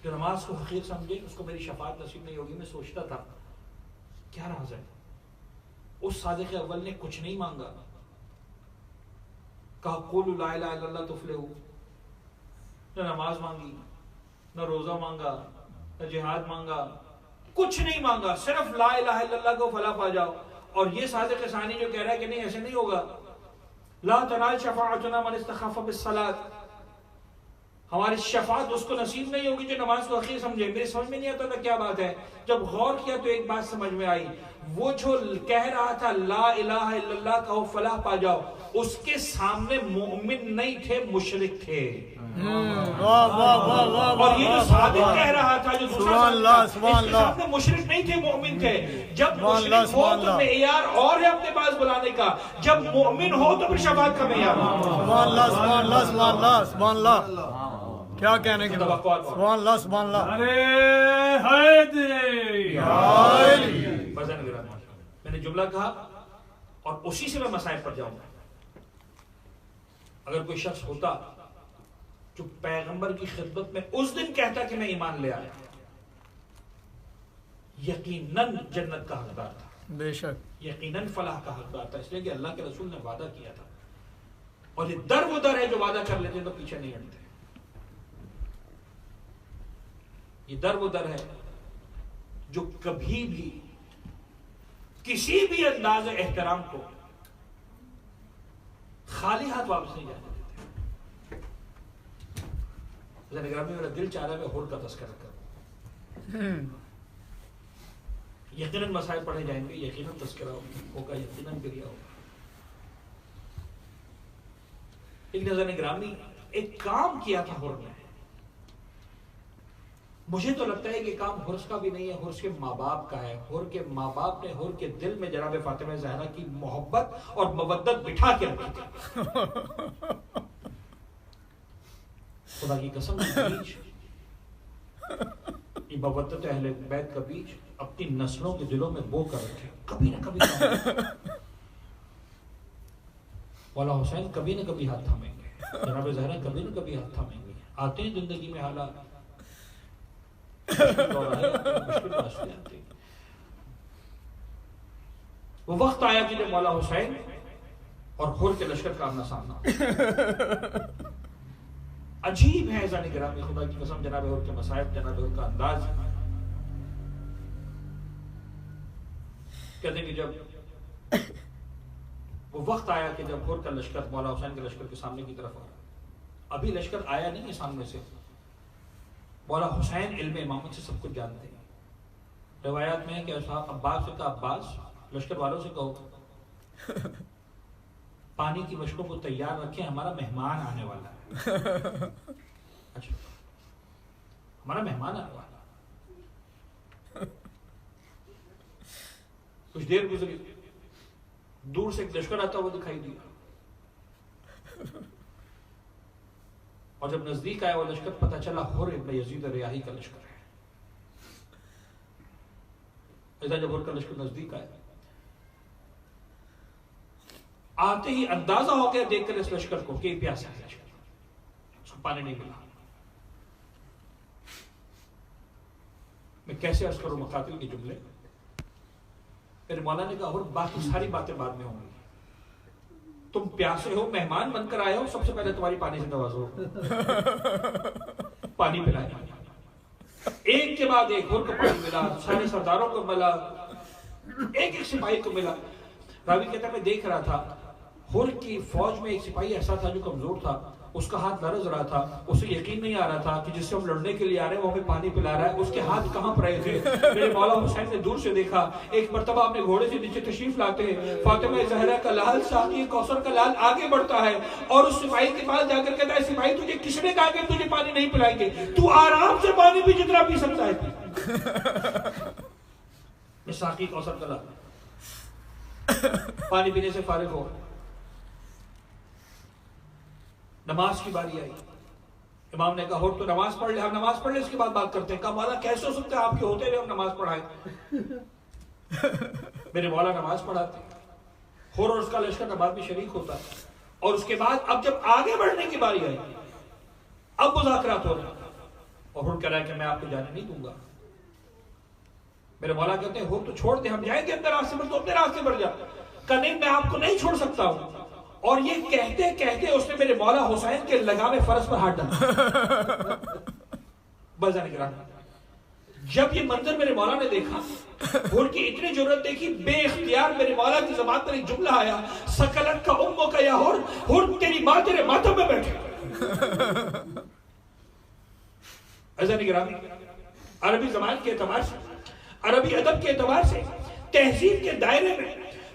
جو نماز کو حقیر سمجھے اس کو میری شفاعت نصیب نہیں ہوگی۔ میں سوچتا تھا کیا راز ہے، اس صادق اول نے کچھ نہیں مانگا، کہا قولوا لا الہ الا اللہ تفلحوا، نہ نماز مانگی، نہ روزہ مانگا، نہ جہاد مانگا، کچھ نہیں مانگا، صرف لا الہ الا اللہ کو فلاح پا جاؤ۔ اور یہ صادق ثانی جو کہہ رہا ہے کہ نہیں ایسے نہیں ہوگا، لا تنال شفاعتنا من استخف بالصلاۃ، ہماری شفاعت اس کو نصیب نہیں ہوگی جو نماز کو حقیر سمجھے۔ میرے سمجھ میں نہیں آتا تھا کیا بات ہے، جب غور کیا تو ایک بات سمجھ میں آئی، وہ جو کہہ رہا تھا لا الہ الا اللہ کہو فلاح پا جاؤ، اس کے سامنے مومن نہیں تھے، مشرک تھے۔ اور یہ جو صادق کہہ رہا تھا، جو دوسرا اس کے سامنے مشرک نہیں تھے، مومن تھے۔ جب مشرک ہو تو معیار اور ہے اپنے پاس بلانے کا، جب مومن ہو تو پھر شفاعت کا معیار۔ سبحان اللہ، سبحان اللہ، سبحان اللہ، سبحان اللہ، کیا کہنے کی بات، سبحان اللہ، سبحان اللہ۔ میں نے جملہ کہا اور اسی سے میں مسائل پر جاؤں گا۔ اگر کوئی شخص ہوتا جو پیغمبر کی خدمت میں اس دن کہتا کہ میں ایمان لے آیا، یقیناً جنت کا حقدار تھا، بے شک یقیناً فلاح کا حقدار تھا، اس لیے کہ اللہ کے رسول نے وعدہ کیا تھا۔ اور یہ در وہ در ہے جو وعدہ کر لیتے تو پیچھے نہیں ہٹتے، یہ در وہ در ہے جو کبھی بھی کسی بھی انداز احترام کو خالی ہاتھ واپس نہیں جانے دیتے۔ گرامی میرا دل چاہ رہا ہے میں ہور کا تذکرہ کروں، یقیناً مسائل پڑھے جائیں گے، یقیناً تذکرہ ہوگا، یقیناً کریا ہوگا۔ ایک نظر گرامی ایک کام کیا تھا ہور نے، مجھے تو لگتا ہے کہ کام حرس کا بھی نہیں ہے، حرس کے ماں باپ کا ہے۔ حر کے ماں باپ نے حر کے دل میں جناب فاطمہ زہرا کی محبت اور مودت بٹھا کے رکھی تھی۔ خدا کی قسم بیج یہ مودت اہل بیت کا بیج اپنی نسلوں کے دلوں میں بو کر رکھے، کبھی نہ کبھی مولا حسین کبھی نہ کبھی ہاتھ تھامیں گے، جناب زہرا کبھی نہ کبھی ہاتھ تھامیں گے۔ آتے ہیں زندگی میں حالات، وہ وقت آیا کہ جب مولا حسین اور حر کے لشکر کا آمنا سامنا۔ عجیب ہے ذرا گرامی، خدا کی قسم، جناب حر کے مصائب، جناب حر کا انداز۔ کہتے ہیں کہ جب وہ وقت آیا کہ جب حر کا لشکر مولا حسین کے لشکر کے سامنے کی طرف آ رہا، ابھی لشکر آیا نہیں ہے سامنے سے، مولا حسین علم امامت سے سب کچھ جانتے ہیں۔ روایات میں ہے کہ عباس سے کہا عباس لشکر والوں سے کہو پانی کی مشکوں کو تیار رکھیں، ہمارا مہمان آنے والا ہے۔ اچھا ہمارا مہمان آنے والا ہے۔ کچھ دیر گزری، دور سے ایک لشکر آتا ہوا دکھائی دیا، اور جب نزدیک آیا وہ لشکر پتہ چلا حر ابن یزید ریاحی کا لشکر ہے۔ ایسا جب حر کا لشکر نزدیک آیا، آتے ہی اندازہ ہو گیا دیکھ کر اس لشکر کو کہ پیاسا ہے لشکر، اس کو پانی نہیں ملا۔ میں کیسے عرض کروں مقاتل کے جملے؟ میرے مولا نے کہا حر باقی ساری باتیں بعد میں ہوں گی، تم پیاسے ہو، مہمان بن کر آئے ہو، سب سے پہلے تمہاری پانی سے نوازو، پانی پلائے۔ ایک کے بعد ایک حر کو پانی ملا، سارے سرداروں کو ملا، ایک ایک سپاہی کو ملا۔ راوی کہتا ہے میں دیکھ رہا تھا ہر کی فوج میں ایک سپاہی ایسا تھا جو کمزور تھا، اس کا ہاتھ لرز رہا تھا، اسے یقین نہیں آ رہا تھا کہ جس سے ہم لڑنے کے لیے آ رہے ہیں وہ ہمیں پانی پلا رہا ہے، اس کے ہاتھ کہاں پر رہے تھے۔ میرے مولا حسین نے دور سے دیکھا، ایک مرتبہ اپنے گھوڑے سے نیچے تشریف لاتے ہیں، فاطمہ زہرا کا لال ساقی کوثر کا لال آگے بڑھتا ہے اور اس سپاہی کے پاس جا کر کہتا ہے سپاہی تجھے کس نے کہا کہ تجھے پانی نہیں پلائیں گے، تو آرام سے پانی بھی جتنا پی سکتا ہے۔ میں ساقی کوثر کا لال پانی پینے سے فارغ ہو، نماز کی باری آئی، امام نے کہا ہو تو نماز پڑھ لے، ہم نماز پڑھ لے اس کے بعد بات کرتے ہیں۔ کہا مولا کیسے ہو سکتا ہے آپ کے ہوتے ہوئے ہم نماز پڑھائیں؟ میرے مولا نماز پڑھاتے، ہور اور اس کا لشکر نماز میں شریک ہوتا ہے، اور اس کے بعد اب جب آگے بڑھنے کی باری آئی، اب مذاکرات ہو رہے ہیں، اور ہور کہہ رہا ہے کہ میں آپ کو جانے نہیں دوں گا۔ میرے مولا کہتے ہیں ہور تو چھوڑ دے، ہم جائیں گے اندر راستے پر، تو اپنے راستے پر جا۔ کہا نہیں میں آپ کو نہیں چھوڑ سکتا ہوں۔ اور یہ کہتے کہتے اس نے میرے مولا حسین کے لگام فرس پر ہاتھ ڈالا۔ بازار نگران جب یہ منظر میرے مولا نے دیکھا، ہور کی اتنی جرأت دیکھی، بے اختیار میرے مولا کی زبان پر ایک جملہ آیا، سکلت کا امو کا یا ہور، ہور تیری ماں تیرے ماتم میں بیٹھے۔ ایسا نگران عربی زبان کے اعتبار سے، عربی ادب کے اعتبار سے، تہذیب کے دائرے میں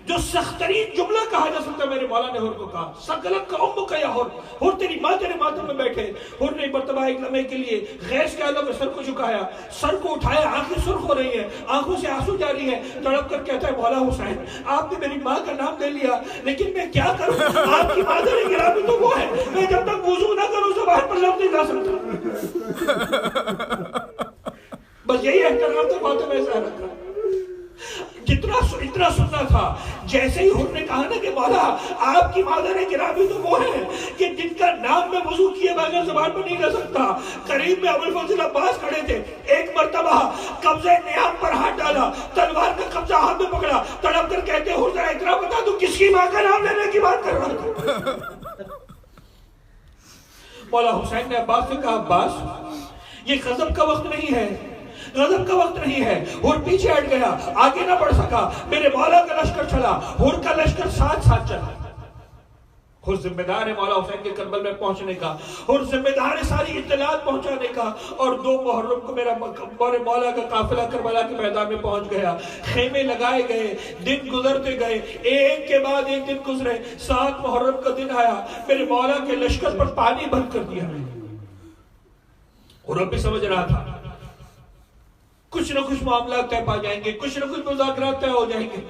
جو سخت ترین جملہ کہا جا سکتا ہے میرے مولا نے ہور کو کہا، سکلت کا امو کا یا ہور، ہور تیری ماں تیرے ماتم میں بیٹھے۔ ہور نے مرتبہ ایک لمحے کے لیے غیث کے عالم میں سر کو جھکایا، سر کو اٹھایا، آنکھیں سرخ ہو رہی ہیں، آنکھوں سے آنسو جاری ہیں، تڑپ کر کہتا ہے مولا حسین آپ نے میری ماں کا نام لے لیا، لیکن میں کیا کروں، آپ کی مادر گرامی تو وہ ہے، میں جب تک وضو نہ کروں زبان پر لفظ نہیں جا سکتا۔ بس یہی احترام تھا فاطمہ زہرا کا، اتنا سننا تھا۔ جیسے ہی ہر نے کہا نا کہ مولا آپ کی مادر گرامی تو وہ ہے کہ جن کا نام میں وضو کیے بغیر زبان پر نہیں رہ سکتا۔ قریب میں ابو الفضل عباس کھڑے تھے، ایک مرتبہ قبضہ نیام پر ہاتھ ڈالا، تلوار کا قبضہ ہاتھ میں پکڑا، تڑپ کر کہتے ہر ذرا اتنا بتا تو کس کی ماں کا نام لینے کی بات کر رہا تھا؟ مولا حسین نے عباس سے کہا عباس یہ غضب کا وقت نہیں ہے، غضب کا وقت نہیں ہے۔ ہور پیچھے ہٹ گیا، آگے نہ بڑھ سکا، میرے مولا کا لشکر چلا، ہور کا لشکر ساتھ ساتھ چلا۔ ہور ذمہ دار ہے مولا حسین کے کربل میں پہنچنے کا، ہور ذمہ دار ہے ساری اطلاعات پہنچانے کا۔ اور 2 محرم کو میرے مولا کا قافلہ کربلا کے میدان میں پہنچ گیا، خیمے لگائے گئے، دن گزرتے گئے، ایک کے بعد ایک دن گزرے، 7 محرم کا دن آیا، میرے مولا کے لشکر پر پانی بند کر دیا۔ اور اب بھی سمجھ رہا تھا کچھ نہ کچھ معاملات طے پا جائیں گے، کچھ نہ کچھ مذاکرات طے ہو جائیں گے،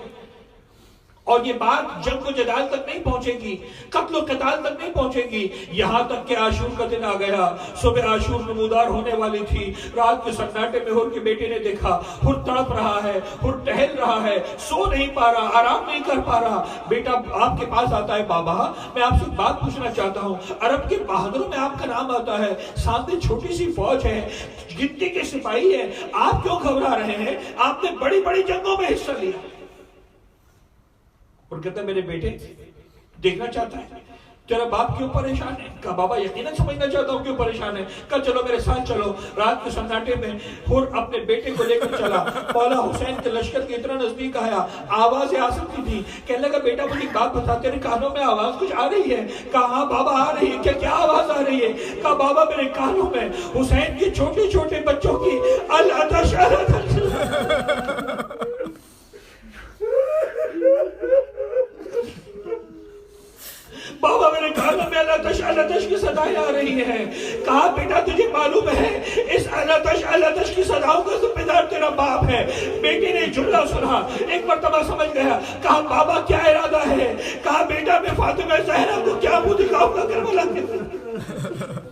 اور یہ بات جنگ و جدال تک نہیں پہنچے گی، قتل و قتال تک نہیں پہنچے گی، یہاں تک کہ عاشور کا دن آ گیا۔ صبح عاشور نمودار ہونے والی تھی، رات کے سناٹے میں ہر کے بیٹے نے دیکھا ہر تڑپ رہا ہے، ہر ٹہل رہا ہے، سو نہیں پا رہا، آرام نہیں کر پا رہا۔ بیٹا آپ کے پاس آتا ہے، بابا میں آپ سے بات پوچھنا چاہتا ہوں، عرب کے بہادروں میں آپ کا نام آتا ہے، سامنے چھوٹی سی فوج ہے، گنتی کے سپاہی ہے، آپ کیوں گھبرا رہے ہیں؟ آپ نے بڑی بڑی جنگوں میں حصہ لیا۔ اور کہتا ہے میرے بیٹے دیکھنا چاہتا ہے تیرا باپ کیوں پریشان ہے؟ کہا بابا یقیناً سمجھنا چاہتا ہوں کیوں پریشان ہے۔ کہا چلو میرے ساتھ چلو۔ رات کے سناٹے میں ہر اپنے بیٹے کو لے کر چلا، مولا حسین کے لشکر کے اتنا نزدیک آیا، آواز آ سکتی تھی، کہنے لگا بیٹا مجھے بات بتا، تیرے کانوں میں آواز کچھ آ رہی ہے؟ کہا ہاں بابا آ رہی ہے۔ کیا آواز آ رہی ہے؟ کہا بابا میرے کانوں میں حسین کے چھوٹے چھوٹے بچوں کی العطش العطش بابا میرے کانوں میں العطش کی صدایں آ رہی ہیں۔ کہا بیٹا تجھے معلوم ہے اس العطش کی صداؤں کا ذمہ دار تیرا باپ ہے۔ بیٹے نے جملہ سنا، ایک مرتبہ سمجھ گیا۔ کہا بابا کیا ارادہ ہے؟ کہا بیٹا میں فاطمہ زہرا کو کیا منہ دکھاؤں گا کربلا کے اندر؟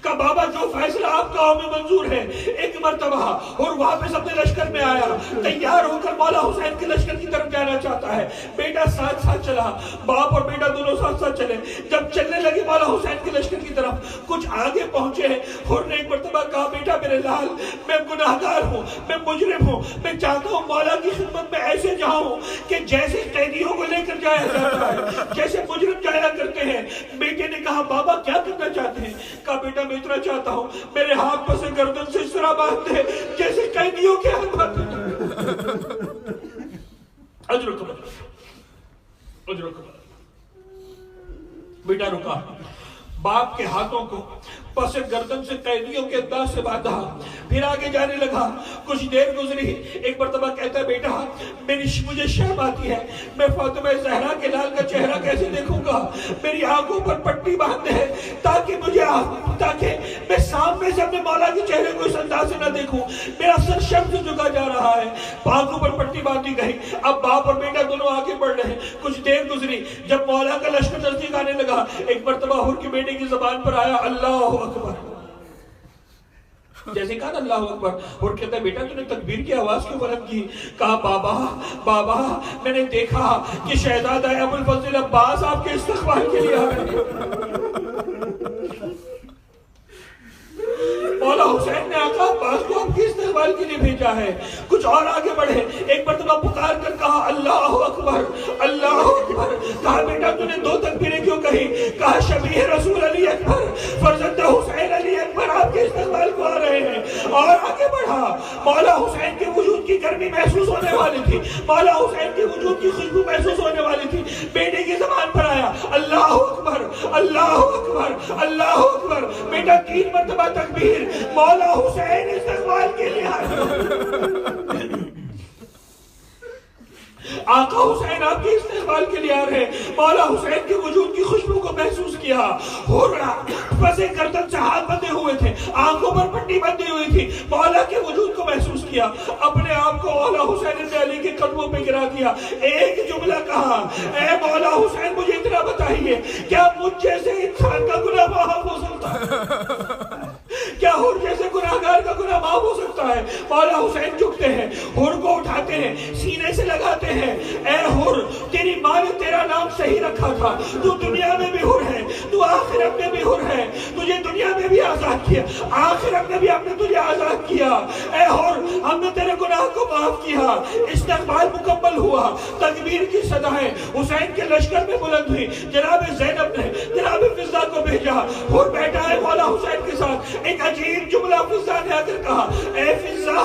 کہا بابا جو فیصلہ آپ کا ہمیں منظور ہے۔ ایک مرتبہ اور واپس اپنے لشکر میں آیا، تیار ہو کر مولا حسین کے لشکر کی طرف جانا چاہتا ہے۔ بیٹا ساتھ ساتھ چلا، باپ اور بیٹا دونوں ساتھ ساتھ چلے۔ جب چلنے لگے مولا حسین کے لشکر کی طرف، کچھ آگے پہنچے اور نے ایک مرتبہ کہا بیٹا میرے لال میں گناہگار ہوں، میں مجرم ہوں، میں چاہتا ہوں مولا کی خدمت میں ایسے جاؤں کہ جیسے قیدیوں کو لے کر جایا جاتا ہے، جیسے مجرم جایا کرتے ہیں۔ بیٹے نے کہا بابا کیا کرنا چاہتے ہیں؟ کہا بیٹا میں اتنا چاہتا ہوں میرے ہاتھ پر سے گردن سے اس طرح باندھ دے جیسے قیدیوں کے ہاتھ باندھتے ہیں۔ بیٹا رکا، باپ کے ہاتھوں کو پس گردن سے قیدیوں کے انداز سے باندھا، پھر آگے جانے لگا۔ کچھ دیر گزری، ایک مرتبہ کہتا ہے بیٹا مجھے شرم آتی ہے، میں فاطمہ زہرا کے لال کا چہرہ کیسے دیکھوں گا، میری آنکھوں پر پٹی باندھ دے تاکہ میں سامنے سے اپنے مولا کے چہرے کو اس انداز سے نہ دیکھوں، میرا سر شرم سے جھکا جا رہا ہے۔ آنکھوں پر پٹی باندھی گئی، اب باپ اور بیٹا دونوں آگے بڑھ رہے ہیں۔ کچھ دیر گزری، جب مولا کا لشکر نزدیک آنے لگا، ایک مرتبہ حر کے بیٹے کی زبان پر آیا اللہ اکبر، جیسے کہا اللہ اکبر، اور کہتا ہے بیٹا تو نے تکبیر کی آواز کیوں بلند کی؟ کہا بابا میں نے دیکھا کہ شہزادہ ابو الفضل عباس آپ کے استقبال کے لیے آ گئے۔ مولا حسین نے آقا عباس کو آپ کے استقبال کے لیے بھیجا ہے۔ کچھ اور آگے بڑھے، ایک مرتبہ پکار کر کہا اللہ اکبر اللہ اکبر۔ کہا بیٹا تو نے 2 تکبیریں کیوں کہی؟ کہا شبیہ رسول علی اکبر فرزند حسین علی اکبر آپ کے استقبال کو آ رہے ہیں۔ اور آگے بڑھا، مولا حسین کے وجود کی گرمی محسوس ہونے والی تھی، مولا حسین کے وجود کی خوشبو محسوس ہونے والی تھی۔ بیٹے کی زبان پر آیا اللہ اکبر اللہ اکبر اللہ اکبر۔ بیٹا 3 مرتبہ تکبیر، مولا حسین استقبال کے لیے آقا حسین آپ کے استقبال کے لیے آ رہے ہیں۔ مولا حسین کے وجود کی خوشبو کو محسوس کیا، پسے گردن سے ہاتھ بندھے ہوئے تھے، آنکھوں پر پٹی بندھی ہوئی تھی، مولا کے وجود کو محسوس کیا، اپنے آپ کو مولا حسین ابن علی کے قدموں پہ گرا دیا، ایک جملہ کہا اے مولا حسین مجھے اتنا بتائیے کیا مجھ جیسے انسان کا گناہ معاف ہو سکتا ہے؟ کیا حر جیسے گناہگار کا گناہ معاف ہو سکتا ہے؟ مولا حسین جھکتے ہیں، حر کو اٹھاتے ہیں، سینے سے لگاتے ہیں، اے حر تیری ماں نے تیرا نام صحیح رکھا تھا، تو دنیا میں بھی حر ہے، تو آخرت میں بھی حر ہے، تجھے دنیا میں بھی آزاد کیا، آخرت میں بھی ہم نے تجھے آزاد کیا، اے حر ہم نے تیرے گناہ کو معاف کیا۔ استقبال مکمل ہوا، تکبیر کی صدایں حسین کے لشکر میں بلند ہوئی، جناب زینب نے جناب فضہ کو بھیجا، حر بیٹھا ہے مولا حسین کے ساتھ، ایک عجیب جملہ فضہ نے آ کر کہا اے فضہ،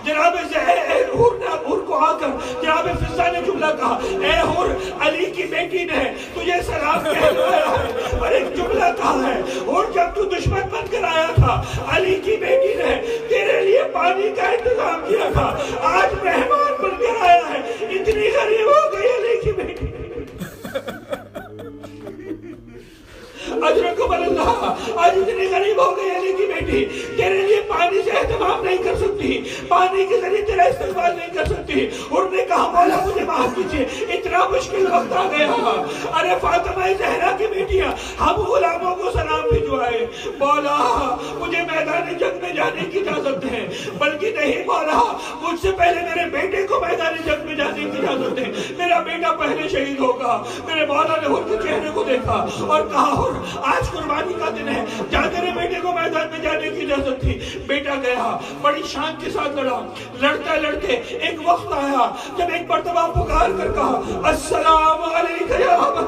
جناب حر نے حر کو آ کر جناب فضہ نے جملہ کہا اے حر علی کی بیٹی نے تجھے سلام کہلایا ہے، اور ایک جملہ کہا ہے حر جب تو دشمن بن کر آیا تھا علی کی بیٹی نے تیرے لیے پانی کا انتظام کیا تھا، آج مہمان بن کر آیا ہے، اتنی غریب ہو گئی علی کی بیٹی۔ اجرکم اللہ، آج اتنی غریب ہو گئی علی کی بیٹی، تیرے لیے پانی سے اہتمام نہیں کر سکتی، پانی کے ذریعے تیرا استقبال نہیں کر سکتی۔ انہوں نے کہا مولا مجھے معاف کیجئے، اتنا مشکل وقت آ گیا، ارے فاطمہ زہرا کی بیٹیاں ہم غلاموں کو سلام بھجوائے، مولا مجھے میدان جنگ میں جانے کی اجازت ہے، بلکہ نہیں مولا مجھ سے پہلے میرے بیٹے کو میدان جنگ میں جانے کی اجازت ہے، میرا بیٹا پہلے شہید ہوگا۔ میرے مولا نے حر کے چہرے کو دیکھا اور کہا حر آج قربانی کا دن ہے، جا تیرے بیٹے کو میدان میں جانے کی اجازت تھی۔ بیٹا گیا، بڑی شان کے ساتھ لڑا، لڑتے لڑتے ایک وقت آیا جب ایک مرتبہ پکار کر کہا السلام علیکم یا ابا،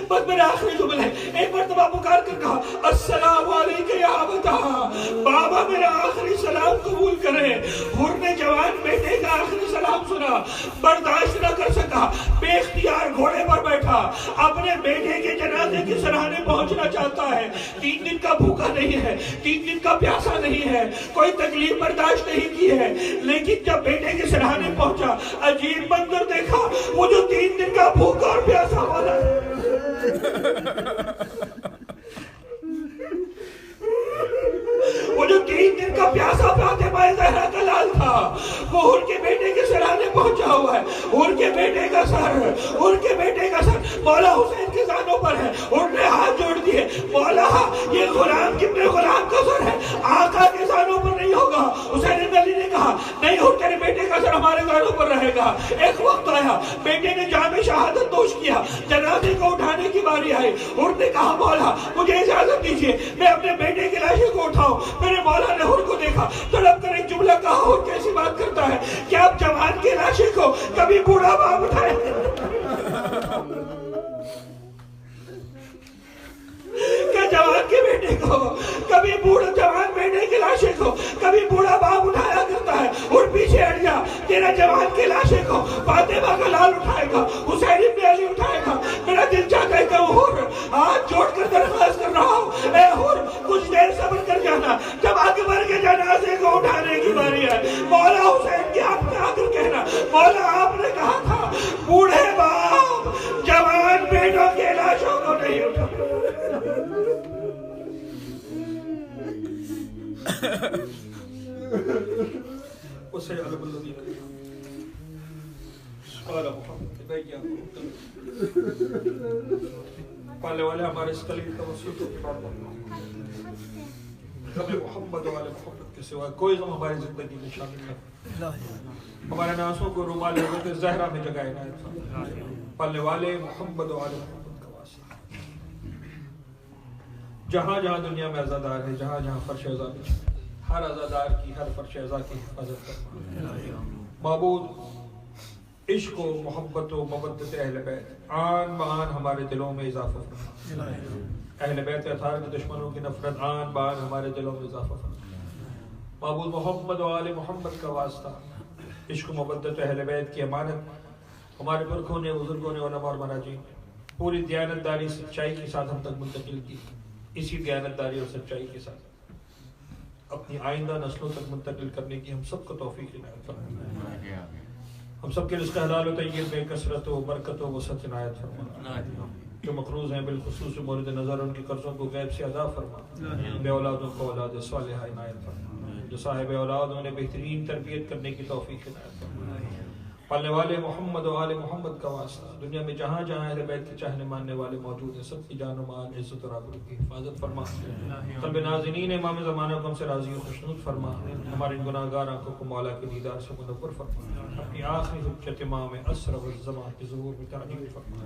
بس میرا آخری جملہ ہے، ایک مرتبہ پکار کر کہا السلام علیکم یا ابا، بابا میرا آخری سلام قبول کریں۔ حر نے جوان بیٹے کا آخری سلام سنا، برداشت نہ کر سکا، بے اختیار گھوڑے پر بیٹھا، اپنے بیٹے کے جنازے کی سراہنے پہنچنا چاہتا ہے۔ 3 دن کا بھوکا نہیں ہے، 3 دن کا پیاسا نہیں ہے، کوئی تکلیف برداشت نہیں کی ہے، لیکن جب بیٹے کے سراہنے پہنچا عجیب منظر دیکھا، وہ جو 3 دن کا بھوکا اور پیاسا والا ہے، وہ جو 3 دن کا پیاسا فاطمہ زہرا کا لال تھا، وہ حر کے بیٹے کے سراہنے پہنچا ہوا ہے، حر کے بیٹے کا سر، حر کے بیٹے کا سر مولا حسین کے زانوں پر ہے۔ حر نے ہاتھ جوڑ دیے، مولا یہ غلام کتنے غلام کا سر ہے، آقا کے زانوں پر نہیں ہوگا۔ حسین بن علی نے کہا نہیں حر تیرے بیٹے کا سر ہمارے زانوں پر رہے گا۔ ایک وقت آیا، بیٹے نے جام شہادت نوش کیا، جنازے کو اٹھانے کی باری آئی، حر نے کہا مولا مجھے اجازت دیجیے میں اپنے بیٹے کے لاشے کو اٹھاؤں۔ میرے مولا نے حر کو دیکھا، تڑپ کر ایک جملہ کہا حر کیسی بات کرتا ہے، کیا آپ جوان کے لاشے کو کبھی بوڑھا باپ اٹھائے؟ کیا جوان کے بیٹے کو کبھی بوڑھا، جوان بیٹے کے لاشے کو کبھی بوڑھا باپ اٹھایا کرتا ہے؟ حر پیچھے ہٹ جا، تیرے جوان کی لاشیں کو فاطمہ کا لال اٹھائے گا، حسین ابن علی اٹھائے گا، میرا دل چاہتا ہے کہ حور ہاتھ جوڑ کر درخواست کر رہا ہوں، اے حور کچھ دیر صبر کر جانا، جب اکبر کے جنازے کو اٹھانے کی باری ہے مولا حسین کی آپ نے آ کر کہنا، مولا آپ نے کہا تھا بوڑھے باپ جوان بیٹوں کے لاشوں کو نہیں اٹھانا۔ اسے علم الذین قال محمد پالنے والے ہمارے اس قلیل کا وصول کو غم محمد و آل محمد کے سوا کوئی غم ہماری زندگی میں شامل نہ، ہمارے ناسوں کو رومال حضرت زہرا میں جگہ عنایت فرما، پالنے والے محمد و آل محمد کا واسطہ۔ جہاں جہاں دنیا میں عزادار ہے، جہاں جہاں فرش عزا میں ہر عزادار کی، ہر فرش عزا کی حفاظت فرما۔ معبود عشق و محبت و مودت اہل بیت آن بآن ہمارے دلوں میں اضافہ فرما، اہل بیت اطہار کے دشمنوں کی نفرت آن بآن ہمارے دلوں میں اضافہ فرما۔ معبود محمد و آل محمد کا واسطہ، عشق و مودت اہل بیت کی امانت ہمارے پرکھوں نے، بزرگوں نے، علماء اور مراجعین پوری دیانتداری سچائی کے ساتھ ہم تک منتقل کی، اسی دیانتداری اور سچائی کے ساتھ اپنی آئندہ نسلوں تک منتقل کرنے کی ہم سب کو توفیق عنایت فرما۔ ہم سب کے رزق حلال و طیب میں کثرت و برکت و وسعت عنایت فرما۔ جو مقروض ہیں بالخصوص مورد نظر ان کے قرضوں کو غیب سے ادا فرما، بے اولادوں کو اولاد صالحہ عنایت فرما، جو صاحب اولاد انہیں بہترین تربیت کرنے کی توفیق عنایت فرما۔ پالنے والے محمد و آل محمد کا واسطہ، دنیا میں جہاں جہاں اہل بیت کے چاہنے ماننے والے موجود ہیں سب کی جان و مال، عزت اور آبرو کی حفاظت فرما۔ قلب ناظرین امام زمانہ کو ہم سے راضی و خوشنود فرما، ہماری گناہگار آنکھوں کو مولا کے دیدار سے منور فرما، اپنی آخری حجت امام اسرف الزمان کے ظہور میں تعجیل فرما۔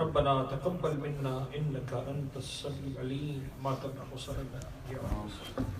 ربنا تقبل منا انک انت السمیع العلیم، ما کرنا وصلی اللہ علیہ وسلم۔